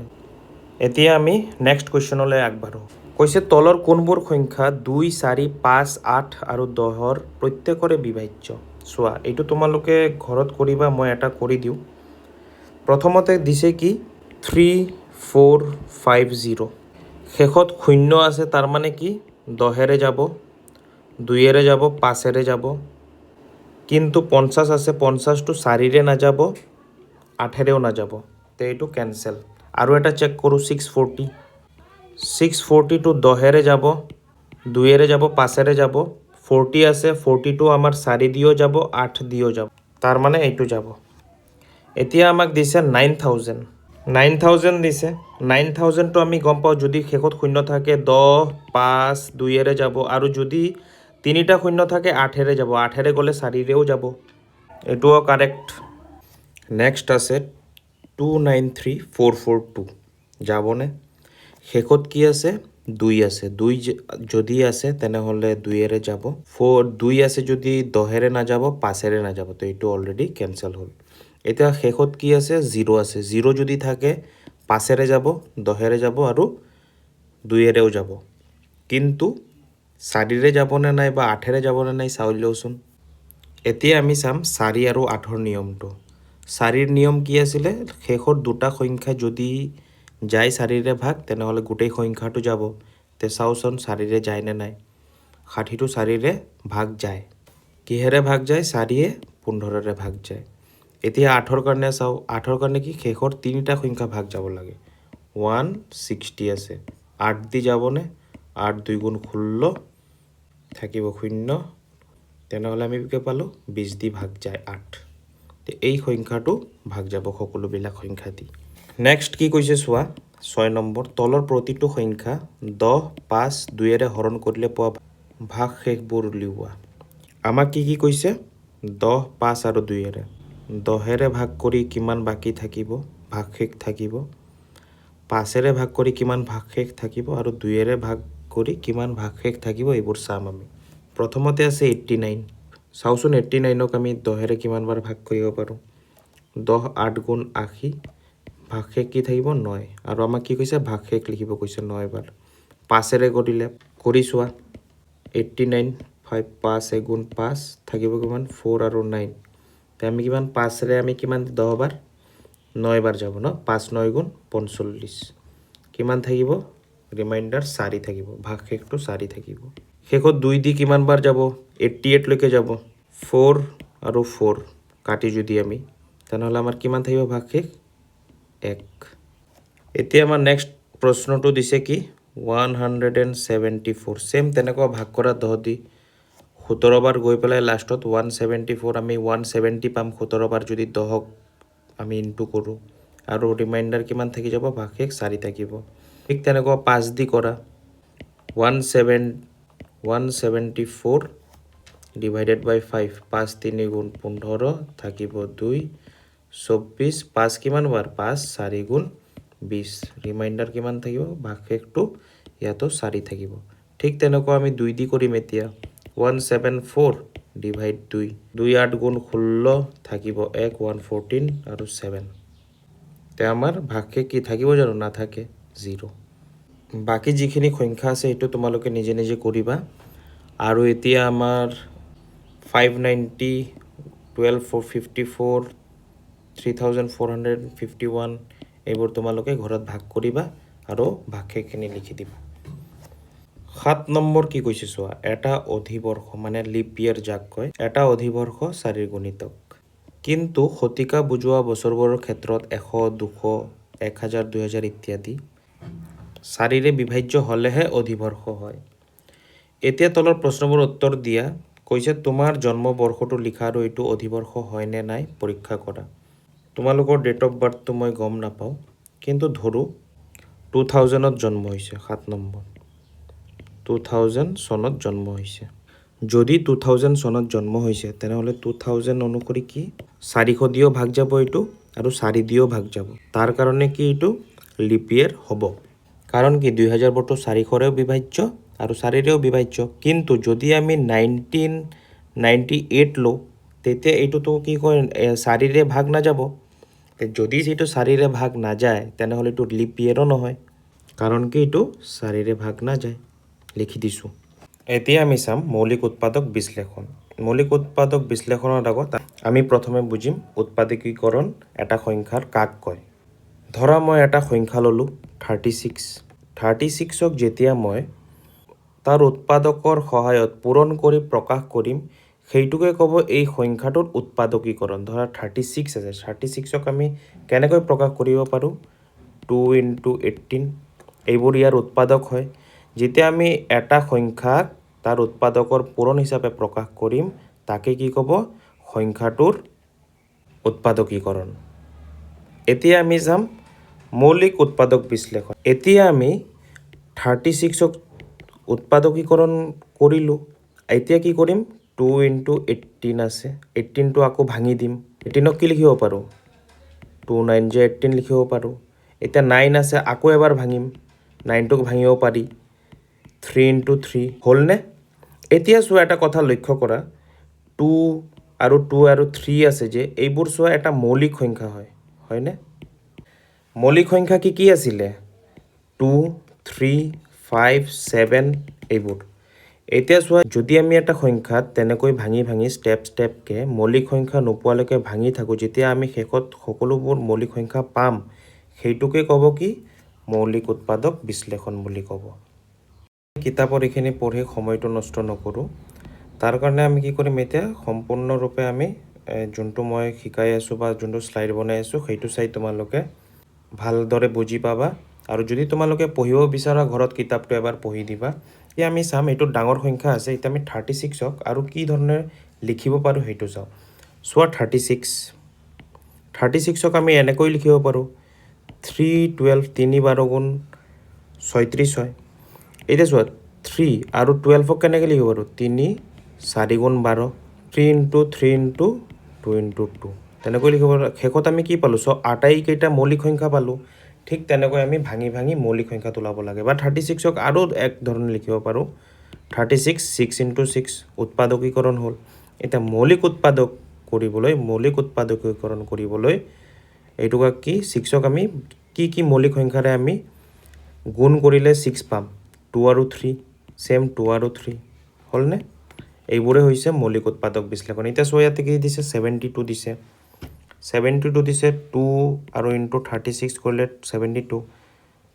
এতিয়া আমি নেক্সট কুৱেশ্যনলৈ আগবাঢ়োঁ। কৈছে তলৰ কোনবোৰ সংখ্যা 2, 4, 5, 8 আৰু 10ৰ প্ৰত্যেকৰে বিভাজ্য? চোৱা, এইটো তোমালোকে ঘৰত কৰিবা, মই এটা কৰি দিওঁ। প্ৰথমতে দিছে কি 3, 4, 5, 0। শেষত 0 আছে, তাৰমানে কি 10ৰে যাব, 2ৰে যাব, 5ৰে যাব। কিন্তু 50 আছে, 50টো 4ৰে নাযাব, 8ৰেও নাযাব। তে এইটো কেনচেল। আৰু এটা চেক কৰোঁ 640। 640টো 10ৰে যাব, 2ৰে যাব, 5ৰে যাব। 40 আছে, 40টো আমাৰ 4 দিও যাব, 8 দিও যাব। তাৰমানে এইটো যাব। এতিয়া আমাক দিছে 9000। 9000 দিছে। 9000টো আমি গম পাওঁ, যদি শেষত 0 থাকে 10, 5, 2ৰে যাব। আৰু যদি 3টা 0 থাকে 8ৰে যাব, 8ৰে গ'লে 4ৰেও যাব। এইটোও কাৰেক্ট। নেক্সট আছে 293442, যাবনে? শেষত কি আছে? 2 আছে। 2 যদি আছে, তেনেহ'লে 2ৰে যাব। 2 আছে যদি 10ৰে নাযাব, 5ৰে নাযাব। তো এইটো অলৰেডি কেনচেল হ'ল। এতিয়া শেষত কি আছে? 0 আছে। 0 যদি থাকে 5ৰে যাব, 10ৰে যাব আৰু 2ৰেও যাব। কিন্তু 4ৰে যাবনে নাই বা 8ৰে যাবনে নাই চাই লওঁচোন। এতিয়া আমি চাম 4 আৰু 8ৰ নিয়মটো। 4ৰ নিয়ম কি আছিলে? শেষৰ দুটা সংখ্যা যদি যায় 4ৰে ভাগ তেনেহ'লে গোটেই সংখ্যাটো যাব। তে চাওঁচোন 4ৰে যায় নে নাই। 60টো 4ৰে ভাগ যায়। কিহেৰে ভাগ যায়? 4য়ে 15ৰে ভাগ যায়। এতিয়া 8ৰ কাৰণে চাওঁ। 8ৰ কাৰণে কি শেষৰ তিনিটা সংখ্যা ভাগ যাব লাগে। 160 আছে, 8 দি যাবনে? 8 2 গুণ 16 থাকিব 0। তেনেহ'লে আমি কি পালোঁ? 20 দি ভাগ যায় 8। এই সংখ্যাটো ভাগ যাব সকলোবিলাক সংখ্যা দি। নেক্সট কি কৈছে চোৱা, 6 নম্বৰ। তলৰ প্ৰতিটো সংখ্যা 10, 5, 2ৰে হৰণ কৰিলে পোৱা ভাগ শেষবোৰ উলিওৱা। আমাক কি কৈছে? 10, 5 আৰু 2ৰে। 10ৰে ভাগ কৰি কিমান বাকী থাকিব? ভাগ শেষ থাকিব। 5ৰে ভাগ কৰি কিমান ভাগ শেষ থাকিব আৰু 2ৰে ভাগ কৰি কিমান ভাগ শেষ থাকিব এইবোৰ চাম আমি। প্ৰথমতে আছে 89। চাওঁচোন 89ক আমি 10ৰে কিমানবাৰ ভাগ কৰিব পাৰোঁ? 10 8 গুণ 80, ভাগ শেষ কি থাকিব? 9। আৰু আমাক কি কৈছে? ভাগ শেষ লিখিব কৈছে 9 বাৰ। 5ৰে কৰিলে কৰি চোৱা। 89 5 5 গুণ 5 থাকিব কিমান? 4 আৰু 9। তে আমি কিমান? 5ৰে আমি কিমান 10 বাৰ? 9 বাৰ যাব ন? 5 9 গুণ 45। কিমান থাকিব? ৰিমাইণ্ডাৰ 4 থাকিব। ভাগ শেষটো 4 থাকিব। শেষত 2 দি কিমান বাৰ যাব? 88লৈকে যাব। 4 আৰু 4 কাটি যদি আমি, তেনেহ'লে আমাৰ কিমান থাকিব ভাগ শেষ? 1। এতিয়া আমাৰ নেক্সট প্ৰশ্নটো দিছে কি? 174। ছেম তেনেকুৱা ভাগ কৰা 10 দি 17 বাৰ গৈ পেলাই লাষ্টত 174 আমি 170 পাম 17 বাৰ যদি 10ক আমি ইনটু কৰোঁ। আৰু ৰিমাইণ্ডাৰ কিমান থাকি যাব? ভাগ শেষ 4 থাকিব। ঠিক তেনেকুৱা 5 দি কৰা। 174 ডিভাইডেড বাই 5, 5 3 গুণ 15 থাকিব 2, 24। 5 কিমান বাৰ? 5 4 গুণ 20। ৰিমাইণ্ডাৰ কিমান থাকিব? ভাগ শেষটো ইয়াতো 4 থাকিব। ঠিক তেনেকুৱা আমি 2 দি কৰিম এতিয়া। 174 ডিভাইড 2, 2 8 গুণ 16 থাকিব 1, 114 আৰু 7। তে আমাৰ ভাগ শেষ কি থাকিব জানো? নাথাকে, 0। বাকী যিখিনি সংখ্যা আছে সেইটো তোমালোকে নিজে নিজে কৰিবা। আৰু এতিয়া আমাৰ 590, 1254, 3451 এইবোৰ তোমালোকে ঘৰত ভাগ কৰিবা আৰু ভাগ শেষখিনি লিখি দিবা। 7 নম্বৰ কি কৈছে চোৱা, এটা অধিবৰ্ষ মানে লিপ ইয়েৰ যাক কয়, এটা অধিবৰ্ষ 4ৰ গুণিতক। কিন্তু শতিকা বুজোৱা বছৰবোৰৰ ক্ষেত্ৰত 100, 200, 1000, 2000 ইত্যাদি 4ৰে বিভাজ্য হ'লেহে অধিবৰ্ষ হয়। এতিয়া তলৰ প্ৰশ্নবোৰ উত্তৰ দিয়া। কৈছে তোমাৰ জন্মবৰ্ষটো লিখা আৰু এইটো অধিবৰ্ষ হয় নে নাই পৰীক্ষা কৰা। তোমালোকৰ ডেট অফ বাৰ্থটো মই গম নাপাওঁ, কিন্তু ধৰোঁ 2000ত জন্ম হৈছে। 7 নম্বৰ 2000 চনত জন্ম হৈছে। যদি 2000 চনত জন্ম হৈছে তেনেহ'লে 2000 অনুসৰি কি 400 দিও ভাগ যাব এইটো আৰু 4 দিও ভাগ যাব। তাৰ কাৰণে কি এইটো লিপ ইয়েৰ হ'ব। কাৰণ কি 2000 বৰ্ষটো 400ৰেও বিভাজ্য আৰু 4ৰেও বিভাজ্য। কিন্তু যদি আমি 1998 লওঁ তেতিয়া এইটোতো কি কয় 4ৰে ভাগ নাযাব। যদি এইটো 4ৰে ভাগ নাযায় তেনেহ'লে এইটো লিপ ইয়েৰো নহয়, কাৰণ কি এইটো 4ৰে ভাগ নাযায়। লিখি দিছোঁ। এতিয়া আমি চাম মৌলিক উৎপাদক বিশ্লেষণ। মৌলিক উৎপাদক বিশ্লেষণৰ আগত আমি প্ৰথমে বুজিম উৎপাদকীকৰণ এটা সংখ্যাৰ কাক কয়। ধৰা মই এটা সংখ্যা ল'লোঁ 36। 36ক যেতিয়া মই তাৰ উৎপাদকৰ সহায়ত পূৰণ কৰি প্ৰকাশ কৰিম সেইটোকে ক'ব এই সংখ্যাটোৰ উৎপাদকীকৰণ। ধৰা 36 আছে, 36ক আমি কেনেকৈ প্ৰকাশ কৰিব পাৰোঁ? 2 × 18 এইবোৰ ইয়াৰ উৎপাদক হয়। যেতিয়া আমি এটা সংখ্যাক তাৰ উৎপাদকৰ পূৰণ হিচাপে প্ৰকাশ কৰিম তাকে কি ক'ব? সংখ্যাটোৰ উৎপাদকীকৰণ। এতিয়া আমি যাম মৌলিক উৎপাদক বিশ্লেষণ। এতিয়া আমি 36ক উৎপাদকীকৰণ কৰিলোঁ। এতিয়া কি কৰিম? 2 × 18 আছে, 18টো আকৌ ভাঙি দিম। 18ক কি লিখিব পাৰোঁ? 2 9 যে 18 লিখিব পাৰোঁ। এতিয়া 9 আছে, আকৌ এবাৰ ভাঙিম। 9টোক ভাঙিব পাৰি। 3 × 3 হ'লনে? এতিয়া চোৱা এটা কথা লক্ষ্য কৰা, 2 আৰু 2 আৰু 3 আছে যে এইবোৰ চোৱা এটা মৌলিক সংখ্যা হয়, হয়নে? মৌলিক সংখ্যা কি কি আছিলে? 2, 3, 5, 7 এইবোৰ। এতিয়া চোৱা যদি আমি এটা সংখ্যাত তেনেকৈ ভাঙি ভাঙি ষ্টেপকে মৌলিক সংখ্যা নোপোৱালৈকে ভাঙি থাকোঁ, যেতিয়া আমি শেষত সকলোবোৰ মৌলিক সংখ্যা পাম, সেইটোকে ক'ব কি মৌলিক উৎপাদক বিশ্লেষণ বুলি ক'ব। কিতাপৰ এইখিনি পঢ়ি সময়টো নষ্ট নকৰোঁ, তাৰ কাৰণে আমি কি কৰিম এতিয়া সম্পূৰ্ণৰূপে আমি যোনটো মই শিকাই আছোঁ বা যোনটো শ্লাইড বনাই আছোঁ সেইটো চাই তোমালোকে ভালদৰে বুজি পাবা। আৰু যদি তোমালোকে পঢ়িব বিচাৰা ঘৰত কিতাপটো এবাৰ পঢ়ি দিবা। এতিয়া আমি চাম এইটো ডাঙৰ সংখ্যা আছে, এতিয়া আমি 36ক আৰু কি ধৰণে লিখিব পাৰোঁ সেইটো চাওঁ। চোৱা 36ক আমি এনেকৈ লিখিব পাৰোঁ 3 12 3 12 গুণ 36 হয়। এতিয়া চোৱা 3 আৰু 12ক কেনেকৈ লিখিব পাৰোঁ 3 4 গুণ 12 3 ইনটু 3 ইনটু 2 ইনটু 2 তেনেকৈ লিখিব পাৰোঁ। শেষত আমি কি পালোঁ আটাইকেইটা মৌলিক সংখ্যা পালোঁ। ঠিক তেনেকৈ আমি ভাঙি ভাঙি মৌলিক সংখ্যাত ওলাব লাগে। বা 36ক আৰু এক ধৰণে লিখিব পাৰোঁ 36 6 ইনটু 6 উৎপাদকীকৰণ হ'ল। এতিয়া মৌলিক উৎপাদকীকৰণ কৰিবলৈ এইটোক কি 6ক আমি কি মৌলিক সংখ্যাৰে আমি গুণ কৰিলে 6 পাম 2 আৰু 3 চেম 2 আৰু 3 হ'লনে? এইবোৰে হৈছে মৌলিক উৎপাদক বিশ্লেষণ। এতিয়া চোৱা ইয়াতে কি দিছে 72 দিছে 72 দিছে 2 আৰু ইনটু 36 কৰিলে 72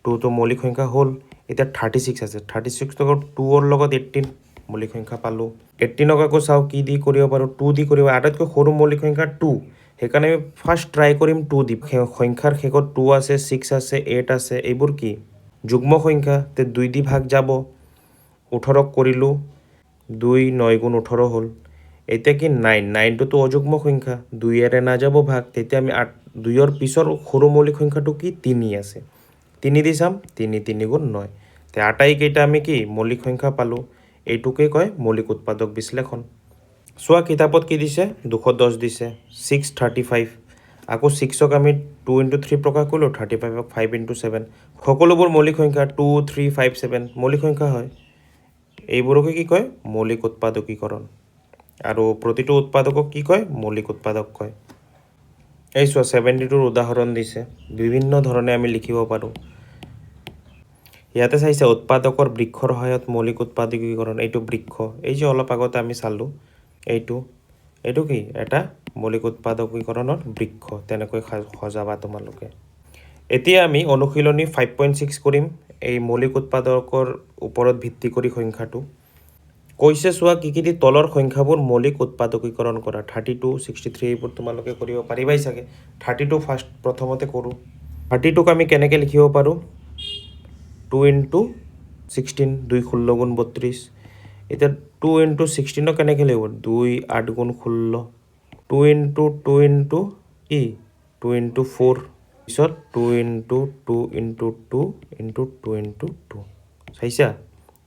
2টো মৌলিক সংখ্যা হ'ল। এতিয়া 36 আছে 36ক 2ৰ লগত 18 মৌলিক সংখ্যা পালোঁ। 18ক আকৌ চাওঁ কি দি কৰিব পাৰোঁ 2 দি কৰিব। আটাইতকৈ সৰু মৌলিক সংখ্যা 2, সেইকাৰণে আমি ফাৰ্ষ্ট ট্ৰাই কৰিম 2 দি। সংখ্যাৰ শেষত 2 আছে 6 আছে 8 আছে, এইবোৰ কি যুগ্ম সংখ্যা, তে 2 দি ভাগ যাব। 18ক কৰিলোঁ 2 9 গুণ 18 হ'ল। এতিয়া কি 9টোতো অযুগ্ম সংখ্যা, 2ৰে নাযাব ভাগ, তেতিয়া আমি 2ৰ পিছৰ সৰু মৌলিক সংখ্যাটো কি 3 আছে, 3 দি চাম 3 3 গুণ 9। তে আটাইকেইটা আমি কি মৌলিক সংখ্যা পালোঁ। এইটোকে কয় মৌলিক উৎপাদক বিশ্লেষণ। চোৱা কিতাপত কি দিছে 210 দিছে 635। আকৌ 6ক আমি 2 ইনটু 3 প্ৰকাশ কৰিলোঁ 35ক 5 ইনটু 7। সকলোবোৰ মৌলিক সংখ্যা 2 3 5 7 মৌলিক সংখ্যা হয়। এইবোৰকে কি কয় মৌলিক উৎপাদকীকৰণ। আৰু প্ৰতিটো উৎপাদকক কি কয় মৌলিক উৎপাদক কয়। এই চোৱা 72ৰ উদাহৰণ দিছে, বিভিন্ন ধৰণে আমি লিখিব পাৰোঁ। ইয়াতে চাইছে উৎপাদকৰ বৃক্ষৰ সহায়ত মৌলিক উৎপাদকীকৰণ। এইটো বৃক্ষ, এই যে অলপ আগতে আমি চালোঁ এইটো কি এটা মৌলিক উৎপাদকীকৰণৰ বৃক্ষ, তেনেকৈ সজাবা তোমালোকে। এতিয়া আমি অনুশীলনী 5.6 কৰিম এই মৌলিক উৎপাদকৰ ওপৰত ভিত্তি কৰি সংখ্যাটো কৈছে। চোৱা কি কি দি তলৰ সংখ্যাবোৰ মৌলিক উৎপাদকীকৰণ কৰা 32 63 এইবোৰ তোমালোকে কৰিব পাৰিবাই চাগে। 32 ফাৰ্ষ্ট প্ৰথমতে কৰোঁ। 32ক আমি কেনেকৈ লিখিব পাৰোঁ 2 ইনটু 16 2 16 গুণ 32। এতিয়া 2 ইনটু 16ক কেনেকৈ লিখিব 2 8 গুণ 16 2 ইনটু 2 ইনটু কি 2 ইনটু 4 পিছত 2 ইনটু 2 ইনটু 2 ইনটু 2 ইনটু 2 চাইছা।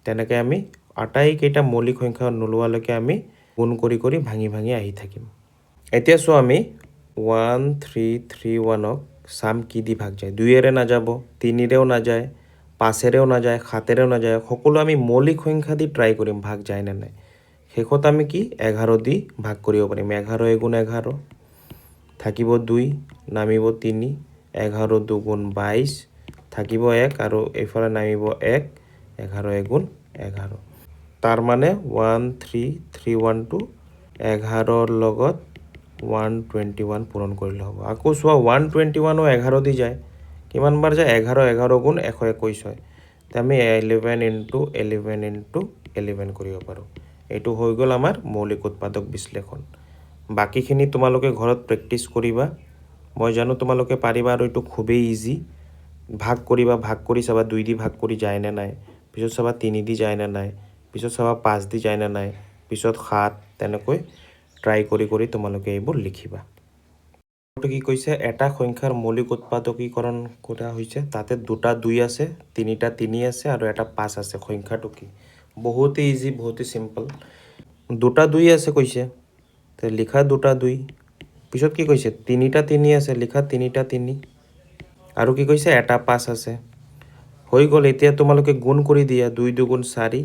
তেনেকৈ আমি আটাইকেইটা মৌলিক সংখ্যা নোলোৱালৈকে আমি গুণ কৰি কৰি ভাঙি ভাঙি আহি থাকিম। এতিয়া চোৱা আমি 1 3 3 1ক চাম কি দি ভাগ যায়। 2ৰে নাযাব, 3ৰেও নাযায়, 5ৰেও নাযায়, 7ৰেও নাযায়। সকলো আমি মৌলিক সংখ্যা দি ট্ৰাই কৰিম ভাগ যায় নে নাই। শেষত আমি কি 11 দি ভাগ কৰিব পাৰিম। 11 এগুণ 11 থাকিব 2 নামিব 3 11 দুগুণ 22 থাকিব 1 আৰু এইফালে নামিব 1 11 এগুণ 11। তাৰ মানে 1 3 3 1 2 11ৰ লগত 121 পূৰণ কৰিলে হ'ব। আকৌ চোৱা 121ও 11 দি যায়, কিমান বাৰ যায় 11 11 গুণ 121 হয়। তে আমি 11 ইনটু 11 ইনটু 11 কৰিব পাৰোঁ। এইটো হৈ গ'ল আমাৰ মৌলিক উৎপাদক বিশ্লেষণ। বাকীখিনি তোমালোকে ঘৰত প্ৰেক্টিছ কৰিবা, মই জানো তোমালোকে পাৰিবা আৰু এইটো খুবেই ইজি। ভাগ কৰিবা, ভাগ কৰি চাবা 2 দি ভাগ কৰি যায় নে নাই, পিছত চাবা 3 দি যায় নে নাই, পিছত চাবা 5 দি যায় নে নাই, পিছত 7, তেনেকৈ ট্ৰাই কৰি কৰি তোমালোকে এইবোৰ লিখিবা। কি কৈছে এটা সংখ্যাৰ মৌলিক উৎপাদকীকৰণ কৰা হৈছে, তাতে 2টা 2 আছে, 3টা 3 আছে আৰু এটা 5 আছে। সংখ্যাটো কি বহুতেই ইজি, বহুতেই চিম্পল। 2টা 2 আছে কৈছে, তে লিখা 2টা 2। পিছত কি কৈছে 3টা 3 আছে, লিখা 3টা 3। আৰু কি কৈছে এটা 5 আছে, হৈ গ'ল। এতিয়া তোমালোকে গুণ কৰি দিয়া 2 2 গুণ 4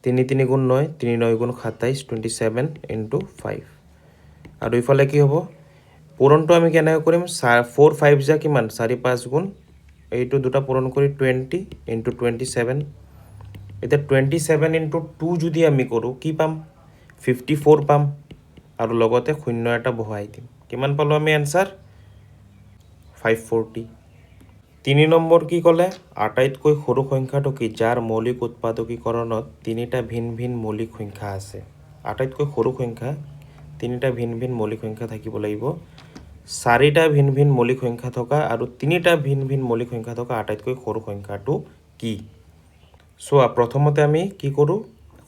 3 3 গুণ 9 3 9 গুণ 27 27 ইনটু 5। আৰু ইফালে কি হ'ব পূৰণটো আমি কেনেকৈ কৰিম 4 5 যা কিমান 4 5 গুণ এইটো দুটা পূৰণ কৰি 20 ইনটু 27 এতিয়া 27 ইনটু 2 যদি আমি কৰোঁ কি পাম 54 পাম আৰু লগতে শূন্য এটা বহাই দিম কিমান পালোঁ আমি এনসাৰ 540 তিনি নম্বৰ কি ক'লে আটাইতকৈ সৰু সংখ্যাটো কি যাৰ মৌলিক উৎপাদকীকৰণত তিনিটা ভিন ভিন মৌলিক সংখ্যা আছে আটাইতকৈ সৰু সংখ্যা তিনিটা ভিন ভিন মৌলিক সংখ্যা থাকিব লাগিব চাৰিটা ভিন ভিন মৌলিক সংখ্যা থকা আৰু তিনিটা ভিন ভিন মৌলিক সংখ্যা থকা আটাইতকৈ সৰু সংখ্যাটো কি চোৱা প্ৰথমতে আমি কি কৰোঁ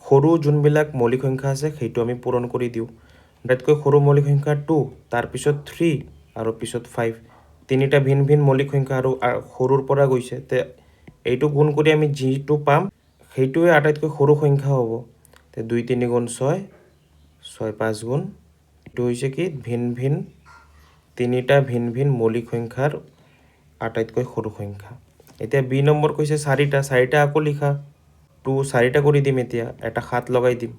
সৰু যোনবিলাক মৌলিক সংখ্যা আছে সেইটো আমি পূৰণ কৰি দিওঁ আটাইতকৈ সৰু মৌলিক সংখ্যা 2 তাৰপিছত 3 আৰু পিছত 5 তিনিটা ভিন ভিন মৌলিক সংখ্যা আৰু সৰুৰ পৰা গৈছে তে এইটো গুণ কৰি আমি যিটো পাম সেইটোৱে আটাইতকৈ সৰু সংখ্যা হ'ব তে 2 3 গুণ 6 6 5 গুণ এইটো হৈছে কি ভিন ভিন তিনিটা ভিন ভিন মৌলিক সংখ্যাৰ আটাইতকৈ সৰু সংখ্যা এতিয়া বি নম্বৰ কৈছে চাৰিটা আকৌ লিখা 2 চাৰিটা কৰি দিম এতিয়া এটা 7 লগাই দিম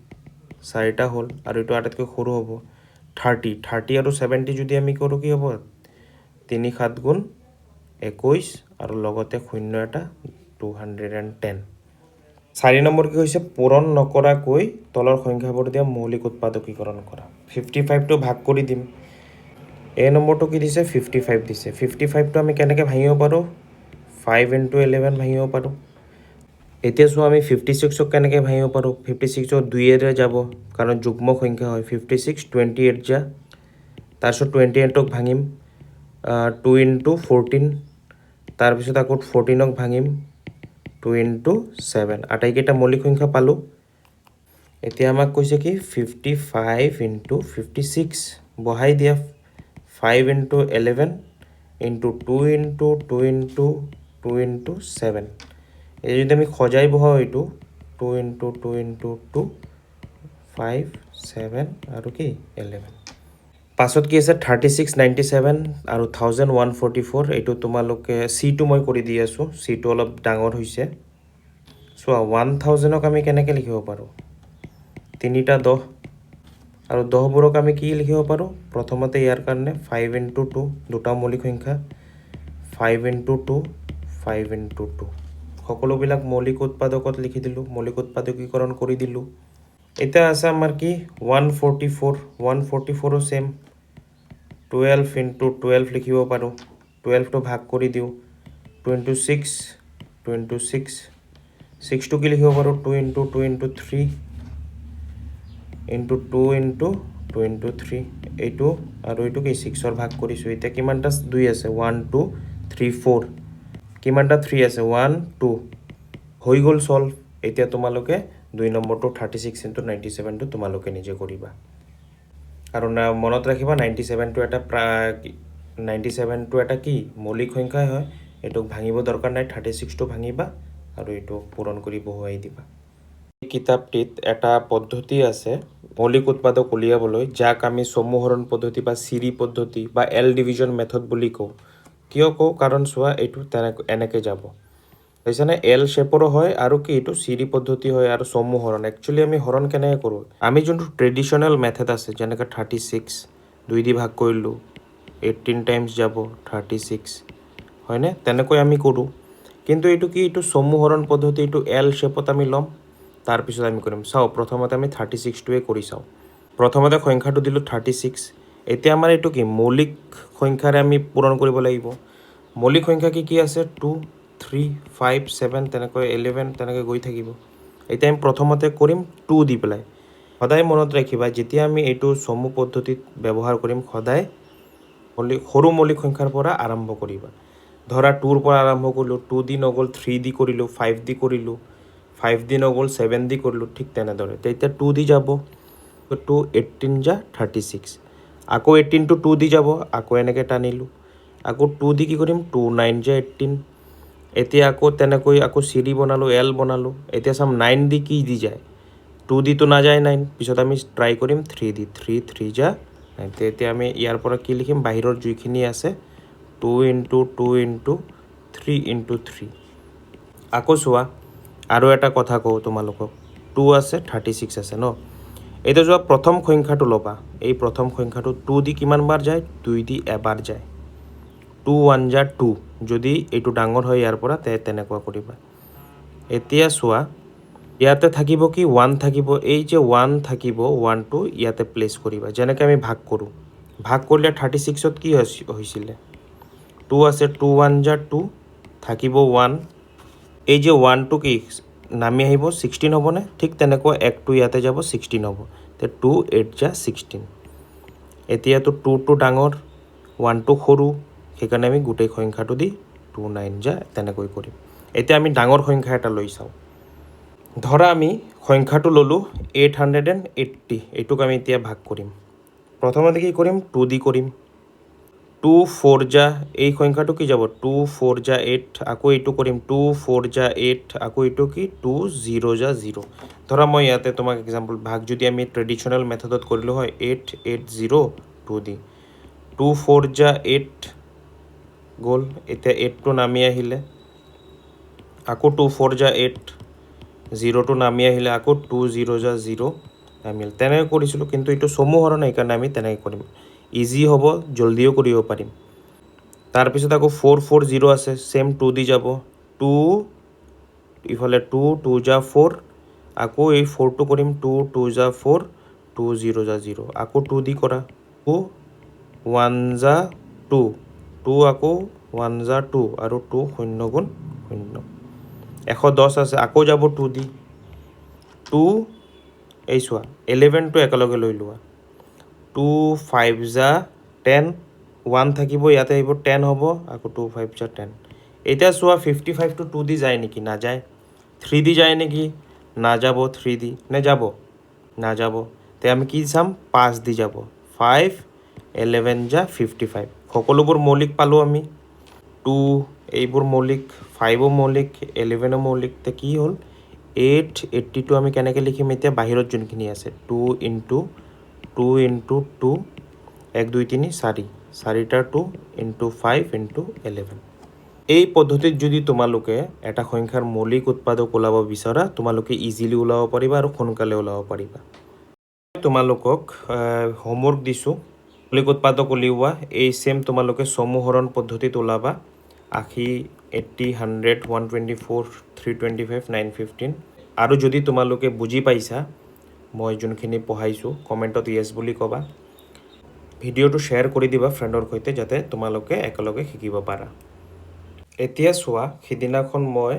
চাৰিটা হ'ল আৰু এইটো আটাইতকৈ সৰু হ'ব 30 আৰু 70 যদি আমি কৰোঁ কি হ'ব 3 7 গুণ 21 আৰু লগতে শূন্য এটা 210 4 নম্বৰ কি হৈছে পূৰণ নকৰাকৈ তলৰ সংখ্যাবোৰ দিয়া মৌলিক উৎপাদকীকৰণ কৰা 55টো ভাগ কৰি দিম এ নম্বৰটো কি দিছে 55 দিছে 55টো আমি কেনেকৈ ভাঙিব পাৰোঁ 5 ইনটু 11 ভাঙিব পাৰোঁ এতিয়া চোৱা আমি 56ক কেনেকৈ ভাঙিব পাৰোঁ 56ক 2ৰে যাব কাৰণ যুগ্ম সংখ্যা হয় 56 28 যা তাৰপিছত 28ক ভাঙিম 2 ইনটু 14 তাৰপিছত আকৌ 14ক ভাঙিম 2 ইনটু 7 আটাইকেইটা মৌলিক সংখ্যা পালোঁ এতিয়া আমাক কৈছে কি 55 ইনটু 56 বহাই দিয়া 5 into 11 into 2 into 2 into 2 into 7 এই যদি আমি সজাই বহাওঁ এইটো 2 ইনটু 2 ইনটু 2 5 7 আৰু কি 11 পাছত কি আছে 36 97 আৰু 1144 এইটো তোমালোকে চিটো মই কৰি দি আছোঁ চিটো অলপ ডাঙৰ হৈছে চোৱা 1000ক আমি কেনেকৈ লিখিব পাৰোঁ তিনিটা 10 আৰু 10বোৰক আমি কি লিখিব পাৰোঁ প্ৰথমতে ইয়াৰ কাৰণে 5 ইনটু 2 দুটা মৌলিক সংখ্যা 5 ইনটু 2 5 ইনটু 2 সকলোবিলাক মৌলিক উৎপাদকত লিখি দিলোঁ মৌলিক উৎপাদকীকৰণ কৰি দিলোঁ এতিয়া আছে আমাৰ কি 144ও সেম 12 ইনটু 12 লিখিব পাৰোঁ 12টো ভাগ কৰি দিওঁ 2 ইনটু 6 2 ইনটু 6 6টো কি লিখিব পাৰোঁ 2 into 2 into 3 into 2 into 2 into 3 এইটো আৰু এইটো কি 6ৰ ভাগ কৰিছোঁ এতিয়া কিমানটা 2 আছে 1 2 3 4 কিমানটা 3 আছে 1 2 হৈ গ'ল সলভ এতিয়া তোমালোকে 2 নম্বৰটো 36 ইনটু 97টো তোমালোকে নিজে কৰিবা আৰু মনত ৰাখিবা 97টো এটা কি মৌলিক সংখ্যাই হয় এইটোক ভাঙিব দৰকাৰ নাই 36টো ভাঙিবা আৰু এইটো পূৰণ কৰি বহুৱাই দিবা এই কিতাপটিত এটা পদ্ধতি আছে মৌলিক উৎপাদক উলিয়াবলৈ যাক আমি সমুহৰণ পদ্ধতি বা চিৰি পদ্ধতি বা এল ডিভিজন মেথড বুলি কওঁ কিয় কওঁ কাৰণ চোৱা এইটো এনেকৈ যাব বুজিছানে এল শেপৰো হয় আৰু কি এইটো চিৰি পদ্ধতি হয় আৰু সমুহৰণ একচুৱেলি আমি হৰণ কেনেকৈ কৰোঁ আমি যোনটো ট্ৰেডিশ্যনেল মেথড আছে যেনেকৈ 36 2 দি ভাগ কৰিলোঁ 18 টাইমছ যাব 36 হয়নে তেনেকৈ আমি কৰোঁ কিন্তু এইটো কি এইটো সমুহৰণ পদ্ধতি এইটো এল শেপত আমি ল'ম তাৰপিছত আমি কৰিম চাওঁ প্ৰথমতে আমি 36টোৱে কৰি চাওঁ প্ৰথমতে সংখ্যাটো দিলোঁ 36 এতিয়া আমাৰ এইটো কি মৌলিক সংখ্যাৰে আমি পূৰণ কৰিব লাগিব মৌলিক সংখ্যা কি আছে 2 3 5 7 তেনেকৈ 11 তেনেকৈ গৈ থাকিব এতিয়া আমি প্ৰথমতে কৰিম 2 দি পেলাই সদায় মনত ৰাখিবা যেতিয়া আমি এইটো সমুহ পদ্ধতিত ব্যৱহাৰ কৰিম সদায় সৰু মৌলিক সংখ্যাৰ পৰা আৰম্ভ কৰিবা ধৰা 2ৰ পৰা আৰম্ভ কৰিলোঁ 2 দি নগ'ল 3 দি কৰিলোঁ 5 দি কৰিলোঁ 5 দি নগ'ল 7 দি কৰিলোঁ ঠিক তেনেদৰে তেতিয়া 2 দি যাব 2 18 যা 36 আকৌ 18টো 2 দি যাব আকৌ এনেকৈ টানিলোঁ আকৌ 2 দি কি কৰিম 2 9 যা 18 এতিয়া আকৌ তেনেকৈ আকৌ চিৰি বনালোঁ এল বনালোঁ এতিয়া চাম 9 দি কি দি যায় 2 দিটো নাযায় 9 পিছত আমি ট্ৰাই কৰিম 3 দি 3 যা এতিয়া আমি ইয়াৰ পৰা কি লিখিম বাহিৰৰ যিখিনি আছে 2 ইনটু 2 ইনটু 3 ইনটু 3 আকৌ চোৱা আৰু এটা কথা কওঁ তোমালোকক 2 আছে 36 আছে ন এতিয়া যোৱা প্ৰথম সংখ্যাটো ল'বা এই প্ৰথম সংখ্যাটো 2 দি কিমান বাৰ যায় 2 দি এবাৰ যায় 2 1 যা 2 যদি এইটো ডাঙৰ হয় ইয়াৰ পৰা তেনেকুৱা কৰিবা এতিয়া চোৱা ইয়াতে থাকিব কি 1 থাকিব, এই যে 1 থাকিব 1টো ইয়াতে প্লেচ কৰিবা। যেনেকৈ আমি ভাগ কৰোঁ, ভাগ কৰিলে 36ত কি হৈছিলে 2 আছে, 2 1 যা 2 থাকিব 1, এই যে 1টো কি নামি আহিব 16 হ'বনে? ঠিক তেনেকুৱা 1টো ইয়াতে যাব 16 হ'ব, তে 2 8 যা 16। এতিয়াতো 2টো ডাঙৰ 1টো সৰু, সেইকাৰণে আমি গোটেই সংখ্যাটো দি 2 9 যা তেনেকৈ কৰিম। এতিয়া আমি ডাঙৰ সংখ্যা এটা লৈ চাওঁ। ধৰা আমি সংখ্যাটো ল'লোঁ 880, এইটোক আমি এতিয়া ভাগ কৰিম। প্ৰথমতে কি কৰিম 2 দি কৰিম, 2 4 যা এই সংখ্যাটো কি যাব 2 4 যা 8, আকৌ এইটো কৰিম 2 4 যা 8, আকৌ এইটো কি 2 0 যা 0। ধৰা মই ইয়াতে তোমাক এক্সাম্পল ভাগ যদি আমি ট্ৰেডিশ্যনেল মেথডত কৰিলোঁ হয় 8 8 0 2 দি 2 4 যা 8 গ'ল, এতিয়া 8টো নামি আহিলে, আকৌ 2 4 যা 8, 0টো নামি আহিলে, আকৌ 2 0 যা 0 নামিল। তেনেকৈ কৰিছিলোঁ, কিন্তু এইটো চমু হৰণ সেইকাৰণে আমি তেনেকৈ কৰিম, ইজি হ'ব, জল্দিও কৰিব পাৰিম। তাৰপিছত আকৌ 4 4 0 আছে, ছেম 2 দি যাব, 2 ইফালে 2 2 যা 4, আকৌ এই 4টো কৰিম 2 2 যা 4 2 0 যা 0, আকৌ 2 দি কৰা 2 1 যা 2 2, আকৌ 1 যা 2 আৰু 2 0 গুণ 0, 110 আছে, আকৌ যাব 2 দি 2 এই চোৱা 11টো একেলগে লৈ লোৱা 2 5 যা 10, 1 থাকিব ইয়াতে আহিব 10 হ'ব, আকৌ 2 5 যা 10। এতিয়া চোৱা 55টো 2 দি যায় নেকি? নাযায়। 3 দি যায় নেকি? নাযাব। 3 দি নে যাব? নাযাব। তে আমি কি চাম? 5 দি যাব, 5 11 যা 55, সকলোবোৰ মৌলিক পালোঁ আমি। 2 এইবোৰ মৌলিক, 5ও মৌলিক, 11ও মৌলিক, তে কি হ'ল 880টো আমি কেনেকৈ লিখিম এতিয়া? বাহিৰত যোনখিনি আছে 2 ইনটু 2 ইনটু 2 1 2 3 4, 4টা 2 ইনটু 5 ইনটু 11। এই পদ্ধতিত যদি তোমালোকে এটা সংখ্যাৰ মৌলিক উৎপাদক ওলাব বিচৰা, তোমালোকে ইজিলি ওলাব পাৰিবা আৰু সোনকালে ওলাব পাৰিবা। তোমালোকক হোমৱৰ্ক দিছোঁ, মৌলিক উৎপাদক উলিওৱা। এই ছেম তোমালোকে চমুহৰণ পদ্ধতিত ওলাবা, 80 80 100 124 325 915। আৰু যদি তোমালোকে বুজি পাইছা মই যোনখিনি পঢ়াইছোঁ, কমেণ্টত য়েছ বুলি ক'বা। ভিডিঅ'টো শ্বেয়াৰ কৰি দিবা ফ্ৰেণ্ডৰ সৈতে, যাতে তোমালোকে একেলগে শিকিব পাৰা। এতিয়া চোৱা, সিদিনাখন মই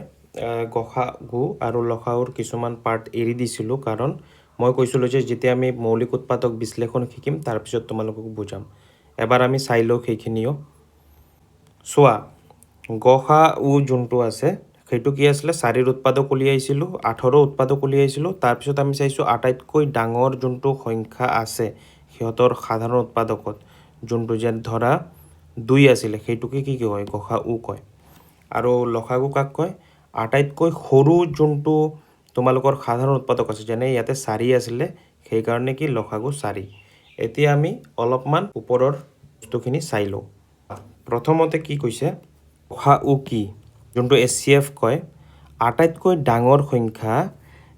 গসাগু আৰু লসাগুৰ কিছুমান পাৰ্ট এৰি দিছিলোঁ, কাৰণ মই কৈছিলোঁ যে যেতিয়া আমি মৌলিক উৎপাদক বিশ্লেষণ শিকিম তাৰপিছত তোমালোকক বুজাম। এবাৰ আমি চাই লওঁ সেইখিনিও। চোৱা, গসাউ যোনটো আছে সেইটো কি আছিলে? 4ৰ উৎপাদক উলিয়াইছিলোঁ, 8ৰ উৎপাদক উলিয়াইছিলোঁ, তাৰপিছত আমি চাইছোঁ আটাইতকৈ ডাঙৰ যোনটো সংখ্যা আছে সিহঁতৰ সাধাৰণ উৎপাদকত, যোনটো যেন ধৰা 2 আছিলে, সেইটোকে কি কয়? গসাউ কয়। আৰু লসাগু কাক কয়? আটাইতকৈ সৰু যোনটো তোমালোকৰ সাধাৰণ উৎপাদক আছে, যেনে ইয়াতে 4 আছিলে, সেইকাৰণে কি লসাগু 4। এতিয়া আমি অলপমান ওপৰৰ বস্তুখিনি চাই লওঁ। প্ৰথমতে কি কৈছে? গসাউ কি? যোনটো SCF কয়, আটাইতকৈ ডাঙৰ সংখ্যা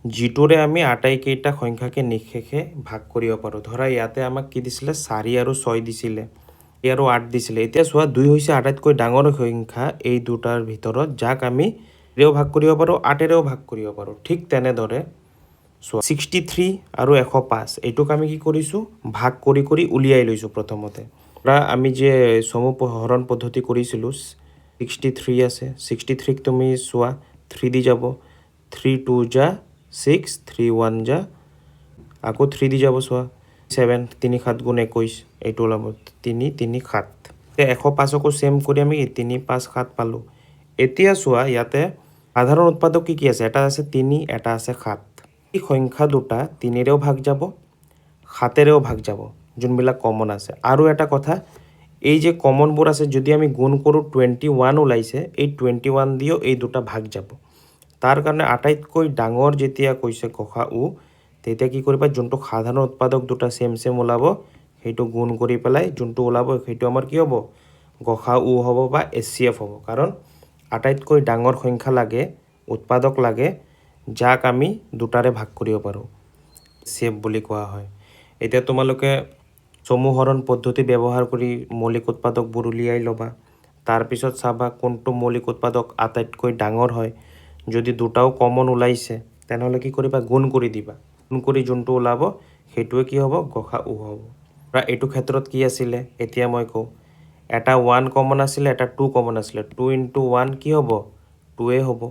যিটোৰে আমি আটাইকেইটা সংখ্যাকে নিশেষে ভাগ কৰিব পাৰোঁ। ধৰা ইয়াতে আমাক কি দিছিলে? 4 আৰু 6 দিছিলে, আৰু 8 দিছিলে। এতিয়া চোৱা, 2 হৈছে আটাইতকৈ ডাঙৰ সংখ্যা এই দুটাৰ ভিতৰত, যাক আমি 2ৰেও ভাগ কৰিব পাৰোঁ, 8ৰেও ভাগ কৰিব পাৰোঁ। ঠিক তেনেদৰে চোৱা, 63 আৰু 105, এইটোক আমি কি কৰিছোঁ? ভাগ কৰি কৰি উলিয়াই লৈছোঁ প্ৰথমতে। আমি যে চমুহৰণ পদ্ধতি কৰিছিলোঁ, 63 আছে, 63ক তুমি চোৱা 3 দি যাব, 3 2 যা 6, 3 1 যা, আকৌ 3 দি যাব, চোৱা 7 3 7 গুণ 21, এইটো ওলাব 3 3 7। এতিয়া 105কো ছেম কৰি আমি 3 5 7 পালোঁ। এতিয়া চোৱা, ইয়াতে সাধাৰণ উৎপাদক কি কি আছে? এটা আছে 3, এটা আছে 7। এই সংখ্যা দুটা 3ৰেও ভাগ যাব, 7ৰেও ভাগ যাব, যোনবিলাক কমন আছে। আৰু এটা কথা, এই যে কমনবোৰ আছে, যদি আমি গুণ কৰোঁ 21 ওলাইছে, এই 21 দিও এই দুটা ভাগ যাব। তাৰ কাৰণে আটাইতকৈ ডাঙৰ যেতিয়া কৈছে গসাউ, তেতিয়া কি কৰিবা? যোনটো সাধাৰণ উৎপাদক দুটা ছেম ছেম ওলাব, সেইটো গুণ কৰি পেলাই যোনটো ওলাব সেইটো আমাৰ কি হ'ব? গসাউ হ'ব বা SCF হ'ব। কাৰণ আটাইতকৈ ডাঙৰ সংখ্যা লাগে, উৎপাদক লাগে, যাক আমি দুটাৰে ভাগ কৰিব পাৰোঁ, SCF বুলি কোৱা হয়। এতিয়া তোমালোকে চমুহৰণ পদ্ধতি ব্যৱহাৰ কৰি মৌলিক উৎপাদকবোৰ উলিয়াই ল'বা। তাৰপিছত চাবা কোনটো মৌলিক উৎপাদক আটাইতকৈ ডাঙৰ হয়। যদি দুটাও কমন ওলাইছে তেনেহ'লে কি কৰিবা গুণ কৰি দিবা গুণ কৰি যোনটো ওলাব সেইটোৱে কি হ'ব গসাউ হ'ব এইটো ক্ষেত্ৰত কি আছিলে এতিয়া মই কওঁ এটা 1 কমন আছিলে এটা 2 কমন আছিলে 2 × 1 কি হ'ব 2 হ'ব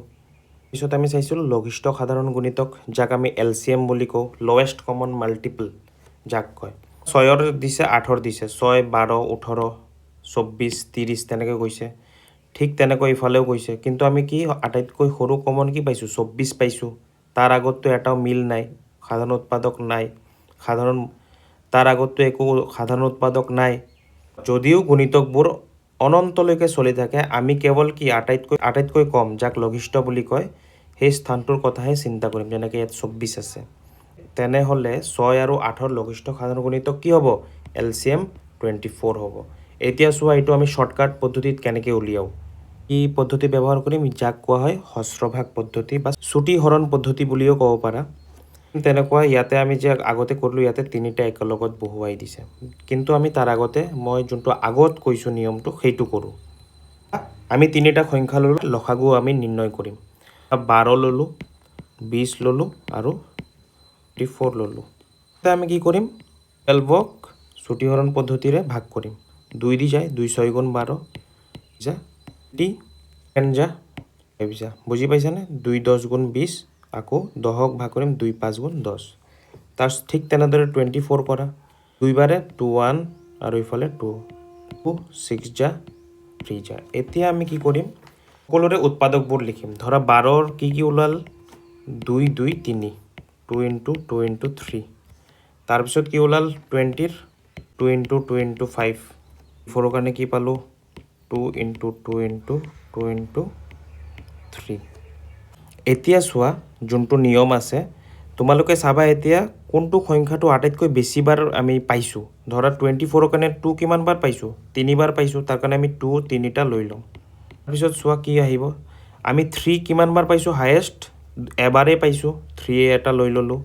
পিছত আমি চাইছিলোঁ লঘিষ্ঠ সাধাৰণ গুণিতক যাক আমি LCM বুলি কওঁ লৱেষ্ট কমন মাল্টিপল যাক কয় 6ৰ দিছে 8ৰ দিছে 6 12 18 24 30 তেনেকৈ গৈছে ঠিক তেনেকৈ ইফালেও গৈছে কিন্তু আমি কি আটাইতকৈ সৰু কমন কি পাইছোঁ 24 পাইছোঁ তাৰ আগততো এটাও মিল নাই সাধাৰণ উৎপাদক নাই সাধাৰণ তাৰ আগততো একো সাধাৰণ উৎপাদক নাই যদিও গুণিতকবোৰ অনন্তলৈকে চলি থাকে আমি কেৱল কি আটাইতকৈ কম যাক লঘিষ্ঠ বুলি কয় সেই স্থানটোৰ কথাহে চিন্তা কৰিম যেনেকৈ ইয়াত 24 আছে তেনেহ'লে 6 আৰু 8ৰ লঘিষ্ঠ সাধাৰণ গুণিতক কি হ'ব LCM 24 হ'ব এতিয়া চোৱা এইটো আমি শ্বৰ্টকাট পদ্ধতিত কেনেকৈ উলিয়াওঁ কি পদ্ধতি ব্যৱহাৰ কৰিম যাক কোৱা হয় হস্ৰভাগ পদ্ধতি বা চুটি হৰণ পদ্ধতি বুলিও ক'ব পাৰা তেনেকুৱা ইয়াতে আমি যে আগতে কৰিলোঁ ইয়াতে তিনিটা একেলগত বহুৱাই দিছে কিন্তু আমি তাৰ আগতে মই যোনটো আগত কৈছোঁ নিয়মটো সেইটো কৰোঁ আমি তিনিটা সংখ্যা ল'লোঁ লসাগু আমি নিৰ্ণয় কৰিম 12 ল'লোঁ 20 ল'লোঁ আৰু 34 ল'লোঁ এতিয়া আমি কি কৰিম 12ক চুটি হৰণ পদ্ধতিৰে ভাগ কৰিম 2 দি যায় 2 6 গুণ 12 যা 10 যা 5 যা বুজি পাইছানে 2 10 গুণ 20 আকৌ 10ক ভাগ কৰিম 2 5 গুণ 10 তাৰ ঠিক তেনেদৰে 24 কৰা 2 বাৰে 2 1 আৰু ইফালে 2 6 যা 3 যা এতিয়া আমি কি কৰিম সকলোৰে উৎপাদকবোৰ লিখিম ধৰা 12ৰ কি কি ওলাল 2 2 3 2 × 2 × 3 তাৰপিছত কি ওলাল 20ৰ 2 × 2 × 5 4ৰ কাৰণে কি পালোঁ 2 × 2 × 2 × 3 এতিয়া চোৱা যোনটো নিয়ম আছে তোমালোকে চাবা এতিয়া কোনটো সংখ্যাটো আটাইতকৈ বেছিবাৰ আমি পাইছোঁ ধৰা 24ৰ কাৰণে 2 কিমান বাৰ পাইছোঁ 3 বাৰ পাইছোঁ তাৰ কাৰণে আমি 2 তিনিটা লৈ ল'ম তাৰপিছত চোৱা কি আহিব আমি 3 কিমান বাৰ পাইছোঁ হায়েষ্ট এবাৰেই পাইছোঁ 3 এটা লৈ ল'লোঁ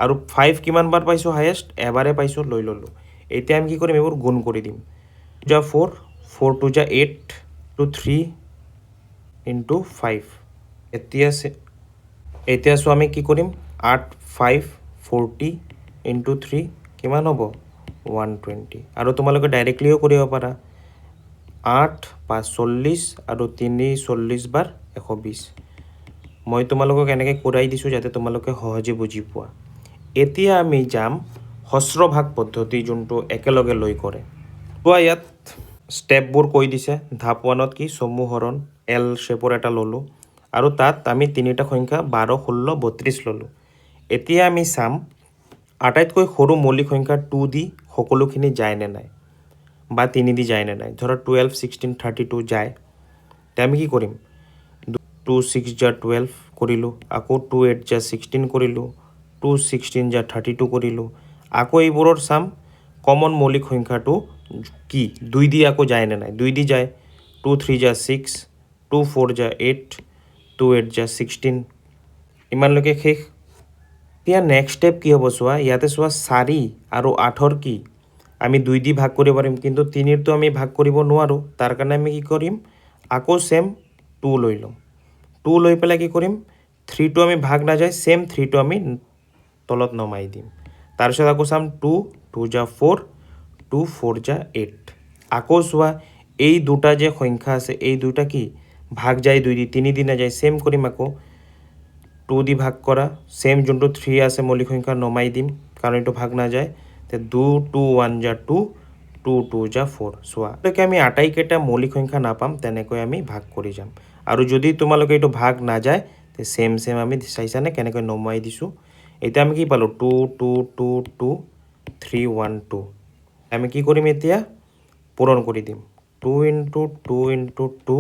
আৰু 5 কিমান বাৰ পাইছোঁ হায়েষ্ট এবাৰে পাইছোঁ লৈ ল'লোঁ এতিয়া আমি কি কৰিম এইবোৰ গুণ কৰি দিম 2 যা 4 4 2 যা 8 2 3 × 5 এতিয়া চোৱা আমি কি কৰিম 8 5 40 × 3 কিমান হ'ব 120 আৰু তোমালোকে ডাইৰেক্টলিও কৰিব পাৰা 8 5 40 আৰু 3 40 বাৰ 120 মই তোমালোকক এনেকৈ কৰাই দিছোঁ যাতে তোমালোকে সহজে বুজি পোৱা এতিয়া আমি যাম হস্ৰভাগ পদ্ধতি যোনটো একেলগে লৈ কৰে চোৱা ইয়াত ষ্টেপবোৰ কৈ দিছে ধাপ 1ত কি চমু হৰণ L শ্বেপৰ এটা ল'লোঁ আৰু তাত আমি তিনিটা সংখ্যা 12 16 32 ল'লোঁ এতিয়া আমি চাম আটাইতকৈ সৰু মৌলিক সংখ্যা 2 দি সকলোখিনি যায় নে নাই বা 3 দি যায় নে নাই ধৰা 12 16 32 যায় তে আমি কি কৰিম 2 6 যা 12 কৰিলোঁ আকৌ 2 8 যা 16 কৰিলোঁ 2 16 যা 32 কৰিলোঁ আকৌ এইবোৰৰ চাম কমন মৌলিক সংখ্যাটো কি 2 দি আকৌ যায় নে নাই 2 দি যায় 2 3 যা 6 2 4 যা 8 2 8 যা 16 ইমানলৈকে শেষ এতিয়া নেক্সট ষ্টেপ কি হ'ব চোৱা ইয়াতে চোৱা 4 আৰু 8ৰ কি আমি 2 দি ভাগ কৰিব পাৰিম কিন্তু 3ৰটো আমি ভাগ কৰিব নোৱাৰোঁ তাৰ কাৰণে আমি কি কৰিম আকৌ চেম 2 লৈ ল'ম 2 লৈ পেলাই কি কৰিম 3টো আমি ভাগ নাযায় চেম 3টো আমি তলত নমাই দিম তাৰপিছত আকৌ চাম 2 2 যা 4 2 4 যা 8 আকৌ চোৱা এই দুটা যে সংখ্যা আছে এই দুটা কি ভাগ যায় 2 দি 3 দি নাযায় চেম কৰিম আকৌ 2 দি ভাগ কৰা চেম যোনটো 3 আছে মৌলিক সংখ্যা নমাই দিম কাৰণ এইটো ভাগ নাযায় তে 2 2 1 যা 2 2 2 যা 4 চোৱা গতিকে আমি আটাইকেইটা মৌলিক সংখ্যা নাপাম তেনেকৈ আমি ভাগ কৰি যাম আৰু যদি তোমালোকে এইটো ভাগ নাযায় তে চেম আমি চাইছানে কেনেকৈ নমাই দিছোঁ এতিয়া আমি কি পালোঁ 2 2 2 2 3 1 2 আমি কি কৰিম এতিয়া পূৰণ কৰি দিম 2 × 2 × 2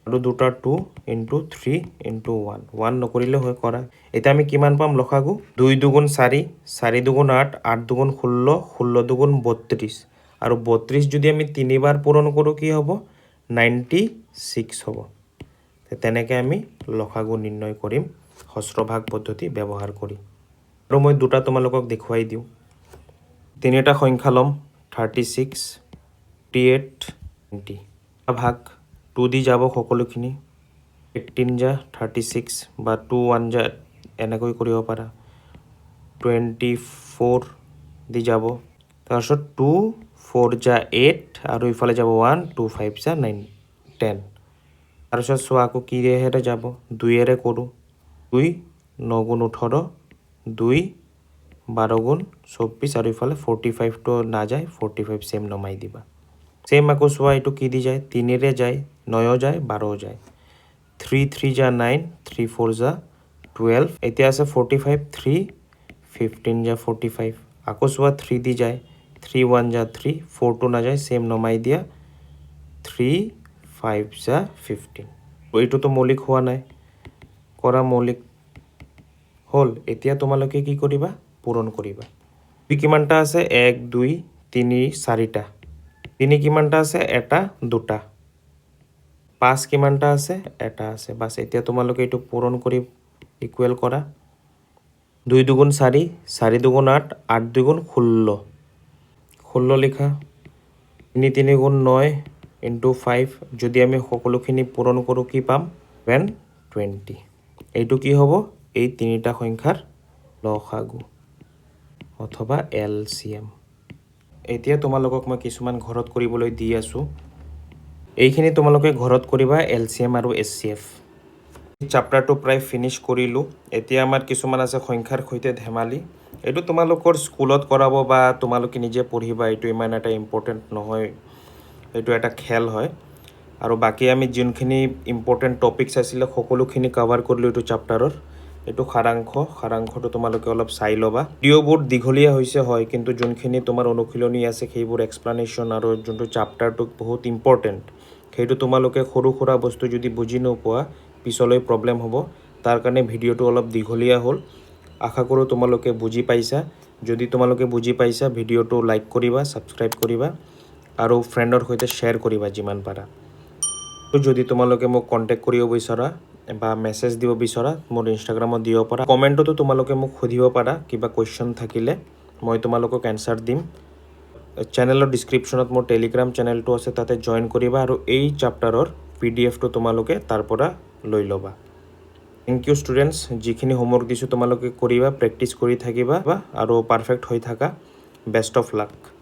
আৰু দুটা 2 × 3 × 1 1 নকৰিলে হয় কৰা এতিয়া আমি কিমান পাম লসাগু 2 2 4 4 2 8 8 2 16 16 2 32 আৰু 32 যদি আমি 3 বাৰ পূৰণ কৰোঁ কি হ'ব 96 হ'ব তেনেকৈ আমি লসাগু নিৰ্ণয় কৰিম হস্ৰভাগ পদ্ধতি ব্যৱহাৰ কৰি আৰু মই দুটা তোমালোকক দেখুৱাই দিওঁ তিনিটা সংখ্যা ল'ম 36 48 20 ভাগ 2 দি যাব সকলোখিনি 18 যা 36 বা 2 1 যা এনেকৈ কৰিব পাৰা 24 দি যাব তাৰপিছত 2 4 যা 8 আৰু ইফালে যাব 1 2 5 যা 9 10 তাৰপিছত চোৱা আকৌ কিহেৰে যাব 2 এৰে কৰোঁ 2 9 গুণ 18 2 12 গুণ 24 আৰু ইফালে 45 টো না যায় 45 সেম নমাই দিবা সেম আকৌ চোৱা এইটো কি দি যায় 3 ৰে যায় 9 যায় 12 যায় 3 3 যা 9 3 4 যা 12 এতিয়া আছে 45 3 15 যা 45 আকৌ চোৱা 3 দি যায় 3 1 যা 3 4 টো না যায় সেম নমাই দিয়া 3 5 যা 15 এইটো তো মৌলিক হোৱা নাই কৰা মৌলিক হল এতিয়া তোমালোকে কি কৰিবা পূৰণ কৰিবা দুই কিমানটা আছে 1 2 3 4টা 3 কিমানটা আছে এটা দুটা 5 কিমানটা আছে এটা আছে বাস এতিয়া তোমালোকে এইটো পূৰণ কৰি ইকুৱেল কৰা 2 দুগুণ 4 4 দুগুণ 8 8 দুগুণ 16 16 লিখা 3 3 গুণ 9 ইনটু 5 যদি আমি সকলোখিনি পূৰণ কৰোঁ কি পাম 20 এইটো কি হ'ব এই তিনিটা সংখ্যাৰ লসাগু অথবা LCM এতিয়া তোমালোকক মই কিছুমান ঘৰত কৰিবলৈ দি আছো এইখিনি তোমালোকে ঘৰত কৰিবা LCM আৰু SCF চ্যাপ্টাৰটো প্ৰায় ফিনিশ কৰিলো এতিয়া আমাৰ কিছুমান আছে সংখ্যাৰ সৈতে ধেমালি এইটো তোমালোকৰ স্কুলত কৰাব বা তোমালোকে নিজে পঢ়িবা এইটো ইমান এটা ইম্পৰ্টেন্ট নহয় এইটো এটা খেল হয় আৰু বাকি আমি যোনখিনি ইম্পৰ্টেন্ট টপিকস আছিল সকলোখিনি কভাৰ কৰিলো এইটো চ্যাপ্টাৰৰ এইটো সাৰাংশটো তোমালোকে অলপ চাই লবা ভিডিওবোৰ দীঘলীয়া হৈছে হয় কিন্তু যোনখিনি তোমাৰ অনুশীলনী আছে সেইবোৰ এক্সপ্লেনেশন আৰু যোনটো চ্যাপ্টাৰটো বহুত ইম্পৰ্টেন্ট সেইটো তোমালোকে সৰু সৰু বস্তু যদি বুজি নোপোৱা পিছলৈ প্ৰবলেম হ'ব তাৰ কাৰণে ভিডিওটো অলপ দীঘলীয়া হ'ল আশা কৰো তোমালোকে বুজি পাইছা যদি তোমালোকে বুজি পাইছা ভিডিওটো লাইক কৰিবা সাবস্ক্ৰাইব কৰিবা আৰু ফ্ৰেণ্ডৰ সৈতে শেয়াৰ কৰিবা যিমান পাৰা যদি তোমালোকে মোক কন্টাক্ট কৰিব বিচৰা বা মেসেজ দিব বিচৰা মোৰ ইনষ্টাগ্ৰামত দিব পাৰা কমেন্টতো তোমালোকে মোক খুদিব পাৰা কিবা কোৱেশ্চন থাকিলে মই তোমালোকক এনসাৰ দিম চেনেলৰ ডেসক্ৰিপচনত মোৰ টেলিগ্ৰাম চেনেলটো আছে তাতে জয়েন কৰিবা আৰু এই চ্যাপ্টাৰৰ PDF টো তোমালোকে তাৰ পৰা লৈ লবা থ্যাংক ইউ স্টুডেন্টস যিখিনি হোমৱৰ্ক দিছো তোমালোকে কৰিবা প্ৰেক্টিস কৰি থাকিবা আৰু পাৰফেক্ট হৈ থাকা বেষ্ট অফ লাক